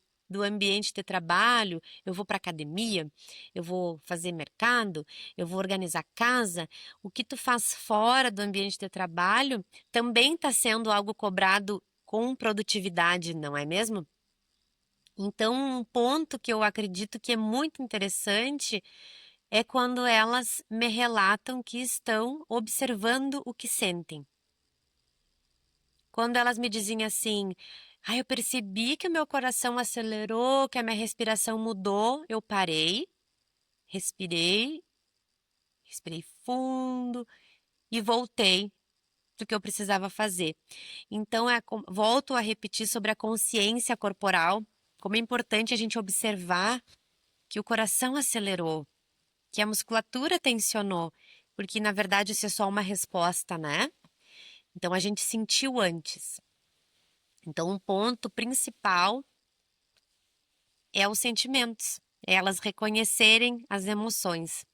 ambiente de trabalho, eu vou para academia, eu vou fazer mercado, eu vou organizar casa, o que tu faz fora do ambiente de trabalho também está sendo algo cobrado com produtividade, não é mesmo? Então, um ponto que eu acredito que é muito interessante é quando elas me relatam que estão observando o que sentem. Quando elas me dizem assim, eu percebi que o meu coração acelerou, que a minha respiração mudou, eu parei, respirei, respirei fundo e voltei do que eu precisava fazer. Então, volto a repetir sobre a consciência corporal, como é importante a gente observar que o coração acelerou, que a musculatura tensionou, porque na verdade isso é só uma resposta, né? Então a gente sentiu antes. Então um ponto principal é os sentimentos, é elas reconhecerem as emoções.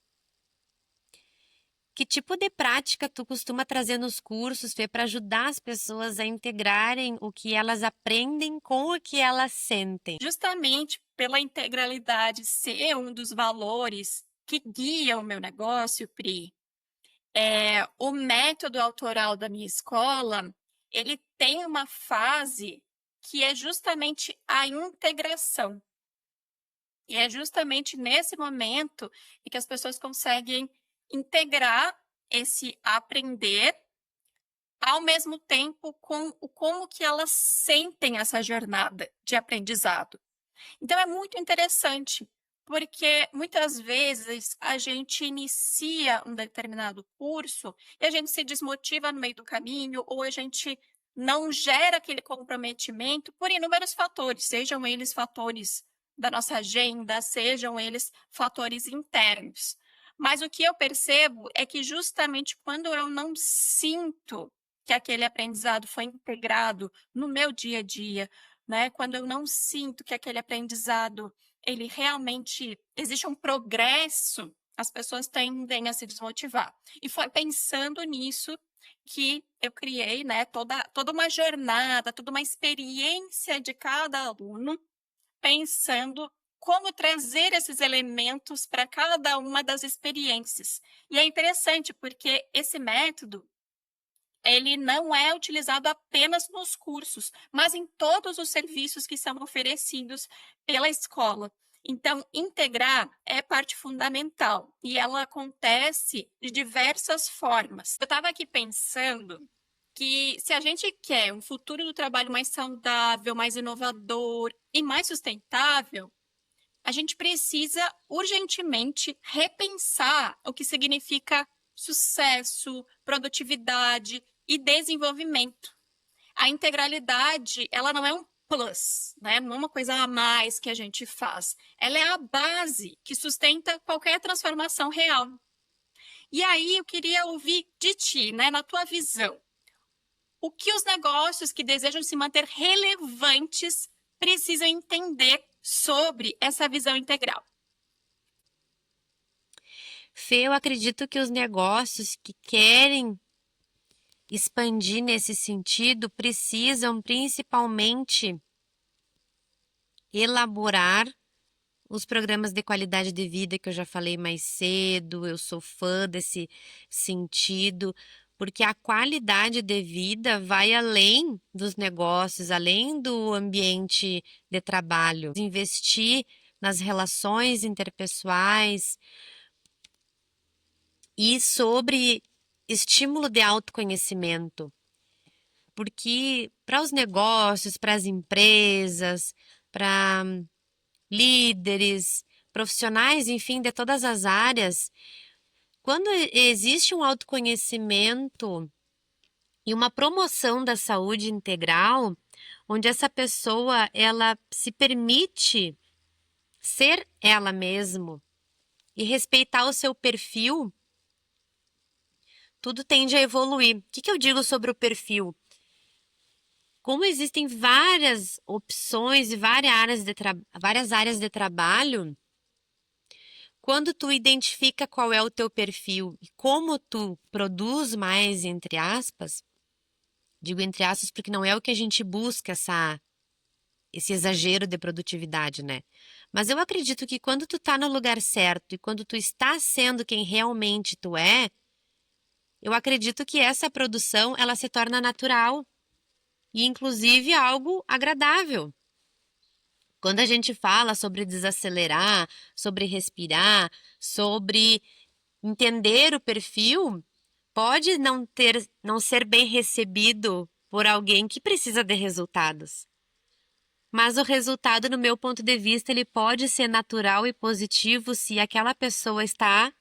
Que tipo de prática tu costuma trazer nos cursos, Fê, para ajudar as pessoas a integrarem o que elas aprendem com o que elas sentem? Justamente pela integralidade ser um dos valores que guia o meu negócio, Pri, o método autoral da minha escola, ele tem uma fase que é justamente a integração. E é justamente nesse momento em que as pessoas conseguem integrar esse aprender ao mesmo tempo com o como que elas sentem essa jornada de aprendizado. Então é muito interessante, porque muitas vezes a gente inicia um determinado curso e a gente se desmotiva no meio do caminho, ou a gente não gera aquele comprometimento por inúmeros fatores, sejam eles fatores da nossa agenda, sejam eles fatores internos. Mas o que eu percebo é que justamente quando eu não sinto que aquele aprendizado foi integrado no meu dia a dia, né? Quando eu não sinto que aquele aprendizado, ele realmente existe um progresso, as pessoas tendem a se desmotivar. E foi pensando nisso que eu criei, né, toda uma jornada, toda uma experiência de cada aluno, pensando como trazer esses elementos para cada uma das experiências. E é interessante porque esse método, ele não é utilizado apenas nos cursos, mas em todos os serviços que são oferecidos pela escola. Então, integrar é parte fundamental e ela acontece de diversas formas. Eu estava aqui pensando que se a gente quer um futuro do trabalho mais saudável, mais inovador e mais sustentável, a gente precisa urgentemente repensar o que significa sucesso, produtividade e desenvolvimento. A integralidade, ela não é um plus, né? Não é uma coisa a mais que a gente faz. Ela é a base que sustenta qualquer transformação real. E aí eu queria ouvir de ti, né, na tua visão, o que os negócios que desejam se manter relevantes precisam entender sobre essa visão integral? Fê, eu acredito que os negócios que querem expandir nesse sentido precisam principalmente elaborar os programas de qualidade de vida que eu já falei mais cedo. Eu sou fã desse sentido, porque a qualidade de vida vai além dos negócios, além do ambiente de trabalho. Investir nas relações interpessoais e sobre estímulo de autoconhecimento. Porque para os negócios, para as empresas, para líderes, profissionais, enfim, de todas as áreas, quando existe um autoconhecimento e uma promoção da saúde integral, onde essa pessoa ela se permite ser ela mesma e respeitar o seu perfil, tudo tende a evoluir. O que eu digo sobre o perfil? Como existem várias opções e várias áreas de trabalho, quando tu identifica qual é o teu perfil e como tu produz mais, entre aspas, digo entre aspas porque não é o que a gente busca esse exagero de produtividade, né? Mas eu acredito que quando tu tá no lugar certo e quando tu está sendo quem realmente tu é, eu acredito que essa produção ela se torna natural e inclusive algo agradável. Quando a gente fala sobre desacelerar, sobre respirar, sobre entender o perfil, pode não ser bem recebido por alguém que precisa de resultados. Mas o resultado, no meu ponto de vista, ele pode ser natural e positivo se aquela pessoa está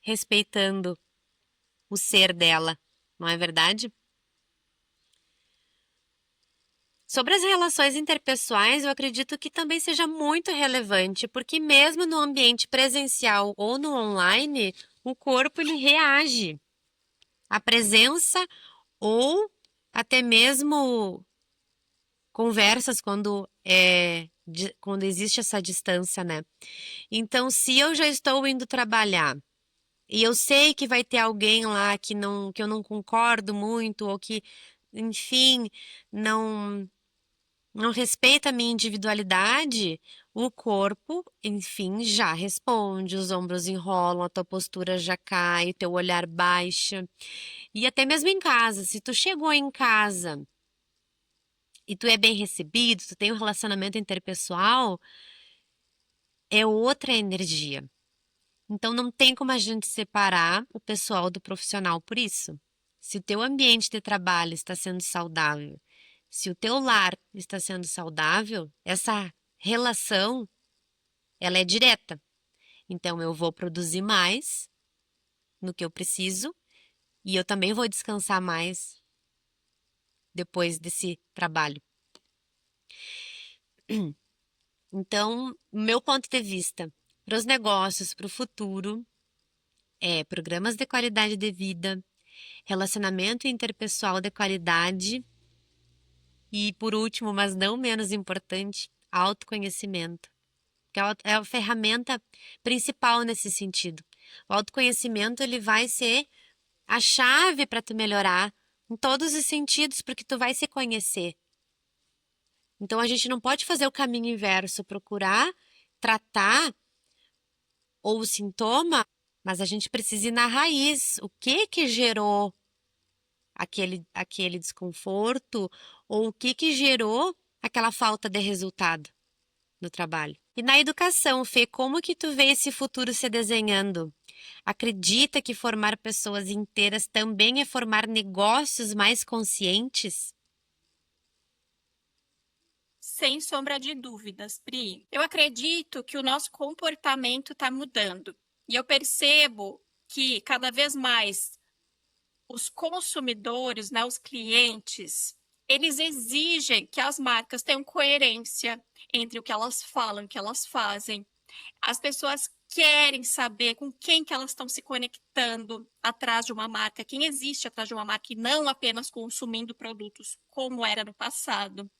respeitando o ser dela, não é verdade? Sobre as relações interpessoais, eu acredito que também seja muito relevante, porque mesmo no ambiente presencial ou no online, o corpo ele reage à presença ou até mesmo conversas quando existe essa distância, né? Então, se eu já estou indo trabalhar e eu sei que vai ter alguém lá que eu não concordo muito ou que, enfim, não respeita a minha individualidade, o corpo, enfim, já responde, os ombros enrolam, a tua postura já cai, o teu olhar baixa. E até mesmo em casa, se tu chegou em casa e tu é bem recebido, tu tem um relacionamento interpessoal, é outra energia. Então não tem como a gente separar o pessoal do profissional por isso. Se o teu ambiente de trabalho está sendo saudável, se o teu lar está sendo saudável, essa relação, ela é direta. Então eu vou produzir mais no que eu preciso e eu também vou descansar mais depois desse trabalho. Então, meu ponto de vista para os negócios, para o futuro, é programas de qualidade de vida, relacionamento interpessoal de qualidade e, por último, mas não menos importante, autoconhecimento, que é a ferramenta principal nesse sentido. O autoconhecimento ele vai ser a chave para tu melhorar em todos os sentidos, porque tu vai se conhecer. Então a gente não pode fazer o caminho inverso, procurar tratar ou o sintoma, mas a gente precisa ir na raiz. O que gerou aquele desconforto ou o que gerou aquela falta de resultado no trabalho? E na educação, Fê, como que tu vê esse futuro se desenhando? Acredita que formar pessoas inteiras também é formar negócios mais conscientes? Sem sombra de dúvidas, Pri. Eu acredito que o nosso comportamento está mudando. E eu percebo que cada vez mais os consumidores, né, os clientes, eles exigem que as marcas tenham coerência entre o que elas falam e o que elas fazem. As pessoas querem saber com quem que elas estão se conectando atrás de uma marca, quem existe atrás de uma marca e não apenas consumindo produtos como era no passado.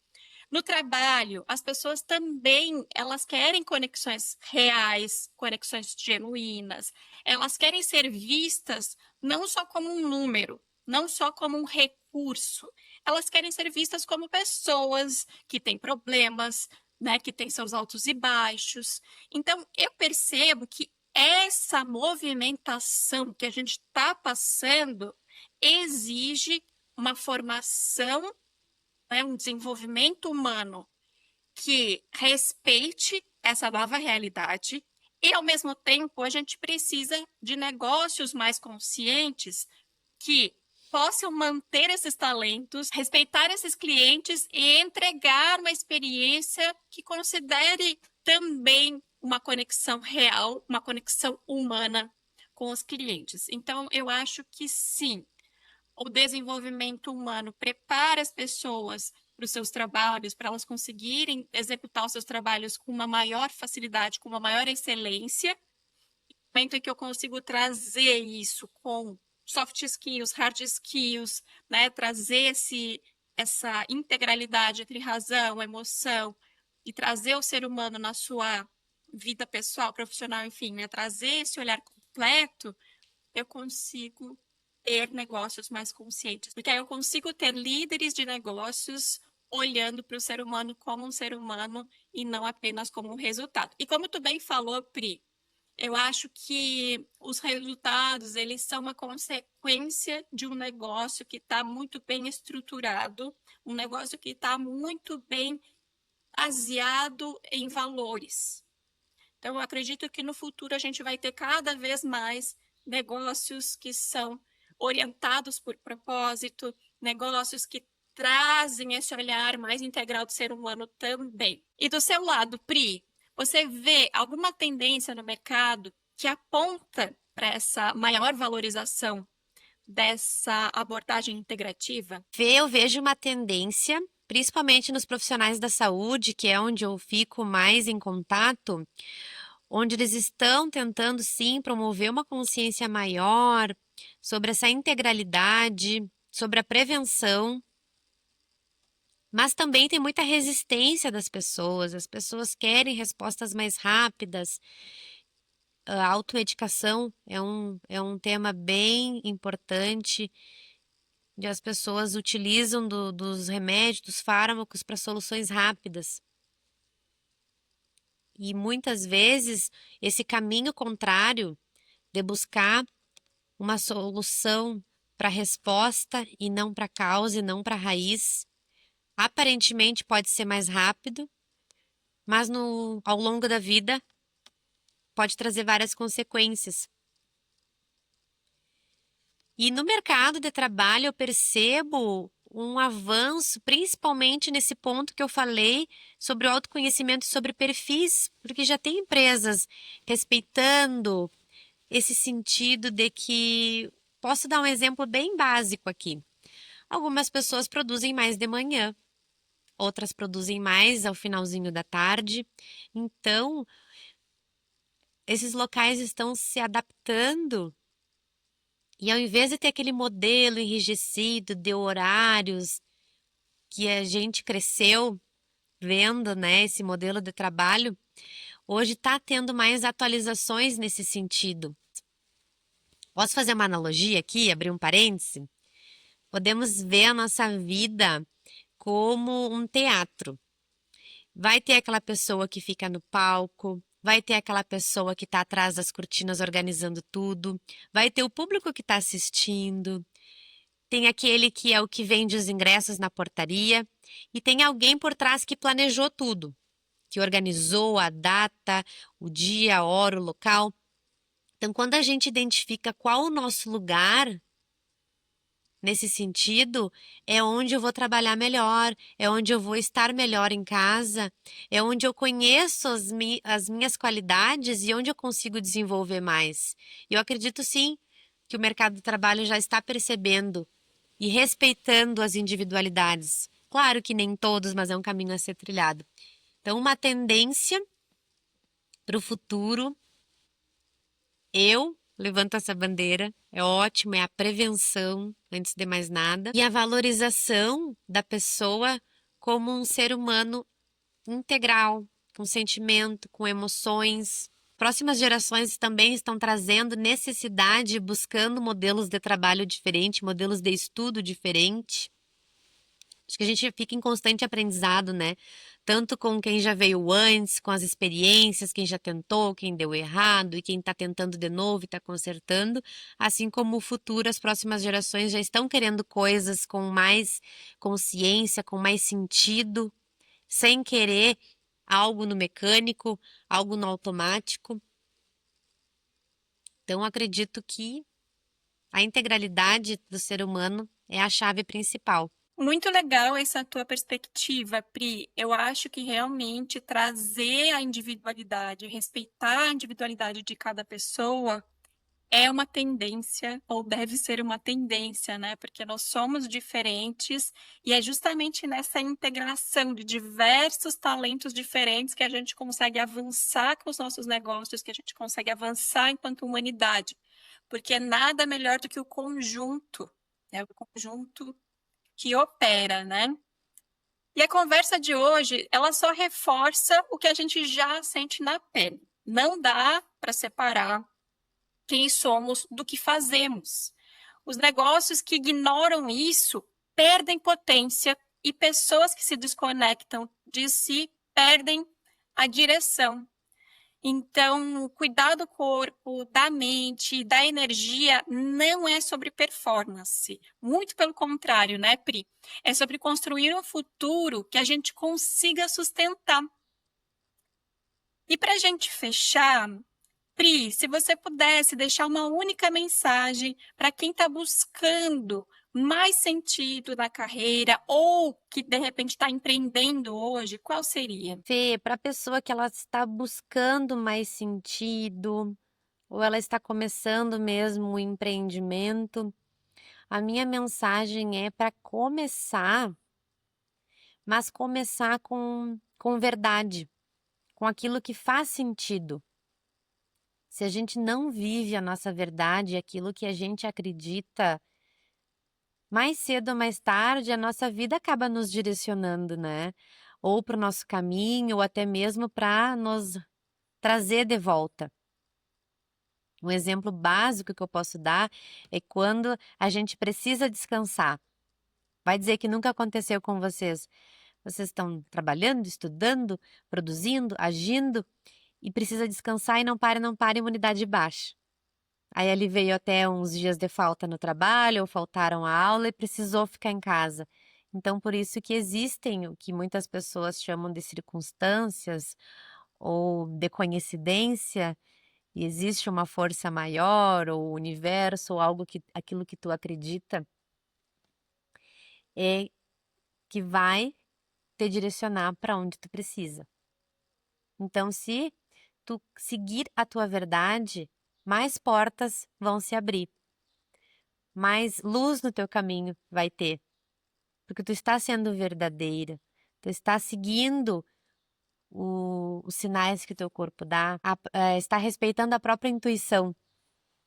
No trabalho, as pessoas também, elas querem conexões reais, conexões genuínas. Elas querem ser vistas não só como um número, não só como um recurso. Elas querem ser vistas como pessoas que têm problemas, né, que têm seus altos e baixos. Então, eu percebo que essa movimentação que a gente está passando exige uma formação, né, um desenvolvimento humano que respeite essa nova realidade e, ao mesmo tempo, a gente precisa de negócios mais conscientes que possam manter esses talentos, respeitar esses clientes e entregar uma experiência que considere também uma conexão real, uma conexão humana com os clientes. Então, eu acho que sim, o desenvolvimento humano prepara as pessoas para os seus trabalhos, para elas conseguirem executar os seus trabalhos com uma maior facilidade, com uma maior excelência. No momento em que eu consigo trazer isso com soft skills, hard skills, né, trazer essa integralidade entre razão, emoção e trazer o ser humano na sua vida pessoal, profissional, enfim, né, trazer esse olhar completo, eu consigo ter negócios mais conscientes, porque aí eu consigo ter líderes de negócios olhando para o ser humano como um ser humano e não apenas como um resultado. E como tu bem falou, Pri, eu acho que os resultados, eles são uma consequência de um negócio que está muito bem estruturado, um negócio que está muito bem baseado em valores. Então, eu acredito que no futuro a gente vai ter cada vez mais negócios que são orientados por propósito, negócios que trazem esse olhar mais integral do ser humano também. E do seu lado, Pri, você vê alguma tendência no mercado que aponta para essa maior valorização dessa abordagem integrativa? Eu vejo uma tendência, principalmente nos profissionais da saúde, que é onde eu fico mais em contato, onde eles estão tentando sim promover uma consciência maior sobre essa integralidade, sobre a prevenção, mas também tem muita resistência das pessoas. As pessoas querem respostas mais rápidas. A automedicação é um tema bem importante, onde as pessoas utilizam dos remédios, dos fármacos para soluções rápidas. E muitas vezes esse caminho contrário de buscar uma solução para a resposta e não para a causa e não para a raiz, aparentemente pode ser mais rápido, mas ao longo da vida pode trazer várias consequências. E no mercado de trabalho eu percebo um avanço, principalmente nesse ponto que eu falei sobre o autoconhecimento e sobre perfis, porque já tem empresas respeitando esse sentido de que, posso dar um exemplo bem básico aqui. Algumas pessoas produzem mais de manhã, outras produzem mais ao finalzinho da tarde. Então, esses locais estão se adaptando e ao invés de ter aquele modelo enrijecido de horários que a gente cresceu vendo, né, esse modelo de trabalho, hoje está tendo mais atualizações nesse sentido. Posso fazer uma analogia aqui, abrir um parêntese? Podemos ver a nossa vida como um teatro. Vai ter aquela pessoa que fica no palco, vai ter aquela pessoa que está atrás das cortinas organizando tudo, vai ter o público que está assistindo, tem aquele que é o que vende os ingressos na portaria e tem alguém por trás que planejou tudo, que organizou a data, o dia, a hora, o local. Então, quando a gente identifica qual o nosso lugar nesse sentido, é onde eu vou trabalhar melhor, é onde eu vou estar melhor em casa, é onde eu conheço as minhas qualidades e onde eu consigo desenvolver mais. Eu acredito sim que o mercado de trabalho já está percebendo e respeitando as individualidades. Claro que nem todos, mas é um caminho a ser trilhado. Então, uma tendência para o futuro, eu levanto essa bandeira, é ótimo, é a prevenção, antes de mais nada, e a valorização da pessoa como um ser humano integral, com sentimento, com emoções. Próximas gerações também estão trazendo necessidade, buscando modelos de trabalho diferentes, modelos de estudo diferentes. Acho que a gente fica em constante aprendizado, né? Tanto com quem já veio antes, com as experiências, quem já tentou, quem deu errado e quem está tentando de novo e está consertando, assim como o futuro, as próximas gerações já estão querendo coisas com mais consciência, com mais sentido, sem querer algo no mecânico, algo no automático. Então, acredito que a integralidade do ser humano é a chave principal. Muito legal essa tua perspectiva, Pri. Eu acho que realmente trazer a individualidade, respeitar a individualidade de cada pessoa é uma tendência, ou deve ser uma tendência, né? Porque nós somos diferentes e é justamente nessa integração de diversos talentos diferentes que a gente consegue avançar com os nossos negócios, que a gente consegue avançar enquanto humanidade. Porque nada melhor do que o conjunto, é o conjunto que opera, né? E a conversa de hoje, ela só reforça o que a gente já sente na pele. Não dá para separar quem somos do que fazemos. Os negócios que ignoram isso perdem potência e pessoas que se desconectam de si perdem a direção. Então, cuidar do corpo, da mente, da energia não é sobre performance. Muito pelo contrário, né, Pri? É sobre construir um futuro que a gente consiga sustentar. E para a gente fechar, Pri, se você pudesse deixar uma única mensagem para quem está buscando mais sentido na carreira ou que de repente está empreendendo hoje, qual seria? Fê, para a pessoa que ela está buscando mais sentido, ou ela está começando mesmo o empreendimento, a minha mensagem é para começar, mas começar com verdade, com aquilo que faz sentido. Se a gente não vive a nossa verdade, aquilo que a gente acredita, mais cedo ou mais tarde, a nossa vida acaba nos direcionando, né? Ou para o nosso caminho, ou até mesmo para nos trazer de volta. Um exemplo básico que eu posso dar é quando a gente precisa descansar. Vai dizer que nunca aconteceu com vocês. Vocês estão trabalhando, estudando, produzindo, agindo e precisa descansar e não para, imunidade baixa. Aí ele veio até uns dias de falta no trabalho ou faltaram a aula e precisou ficar em casa. Então, por isso que existem o que muitas pessoas chamam de circunstâncias ou de coincidência, e existe uma força maior, ou o universo, ou algo que aquilo que tu acredita, é que vai te direcionar para onde tu precisa. Então, se tu seguir a tua verdade, mais portas vão se abrir, mais luz no teu caminho vai ter, porque tu está sendo verdadeira, tu está seguindo os sinais que teu corpo dá, está respeitando a própria intuição.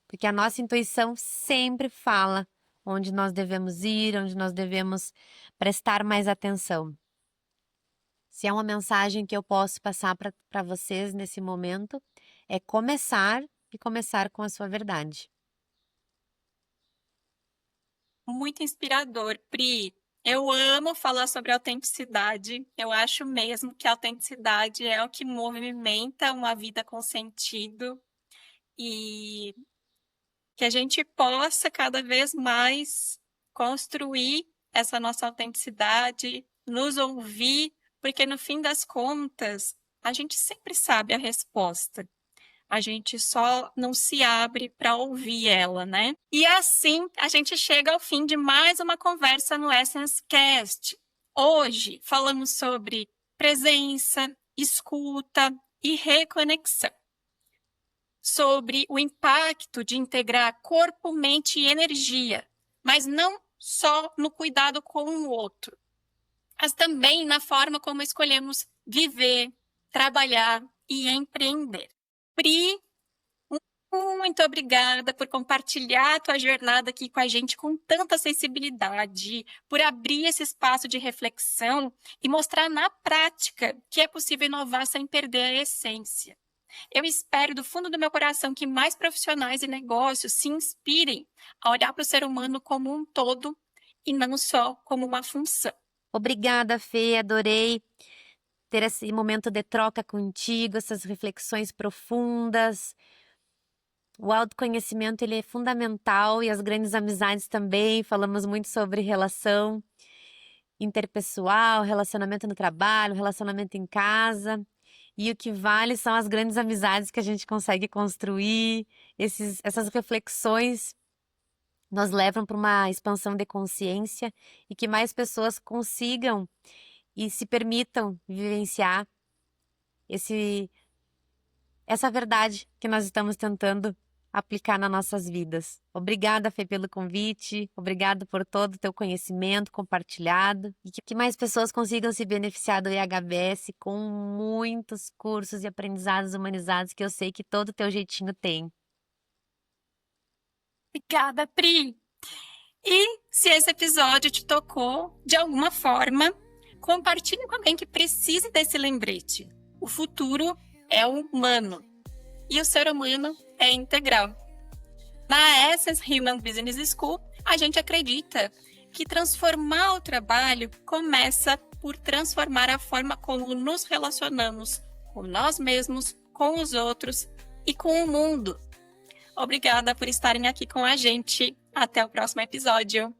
Porque a nossa intuição sempre fala onde nós devemos ir, onde nós devemos prestar mais atenção. Se é uma mensagem que eu posso passar para vocês nesse momento, é começar e começar com a sua verdade. Muito inspirador, Pri. Eu amo falar sobre autenticidade. Eu acho mesmo que a autenticidade é o que movimenta uma vida com sentido e que a gente possa cada vez mais construir essa nossa autenticidade, nos ouvir, porque no fim das contas, a gente sempre sabe a resposta. A gente só não se abre para ouvir ela, né? E assim a gente chega ao fim de mais uma conversa no Essence Cast. Hoje falamos sobre presença, escuta e reconexão. Sobre o impacto de integrar corpo, mente e energia, mas não só no cuidado com o outro, mas também na forma como escolhemos viver, trabalhar e empreender. Pri, Muito obrigada por compartilhar a tua jornada aqui com a gente com tanta sensibilidade, por abrir esse espaço de reflexão e mostrar na prática que é possível inovar sem perder a essência. Eu espero do fundo do meu coração que mais profissionais e negócios se inspirem a olhar para o ser humano como um todo e não só como uma função. Obrigada, Fê, adorei ter esse momento de troca contigo, essas reflexões profundas. O autoconhecimento ele é fundamental e as grandes amizades também. Falamos muito sobre relação interpessoal, relacionamento no trabalho, relacionamento em casa. E o que vale são as grandes amizades que a gente consegue construir. Essas reflexões nos levam para uma expansão de consciência e que mais pessoas consigam e se permitam vivenciar essa verdade que nós estamos tentando aplicar nas nossas vidas. Obrigada, Fê, pelo convite, obrigada por todo o teu conhecimento compartilhado e que mais pessoas consigam se beneficiar do IHBS com muitos cursos e aprendizados humanizados que eu sei que todo o teu jeitinho tem. Obrigada, Pri! E se esse episódio te tocou de alguma forma, compartilhe com alguém que precise desse lembrete. O futuro é humano e o ser humano é integral. Na Essence Human Business School, a gente acredita que transformar o trabalho começa por transformar a forma como nos relacionamos com nós mesmos, com os outros e com o mundo. Obrigada por estarem aqui com a gente. Até o próximo episódio.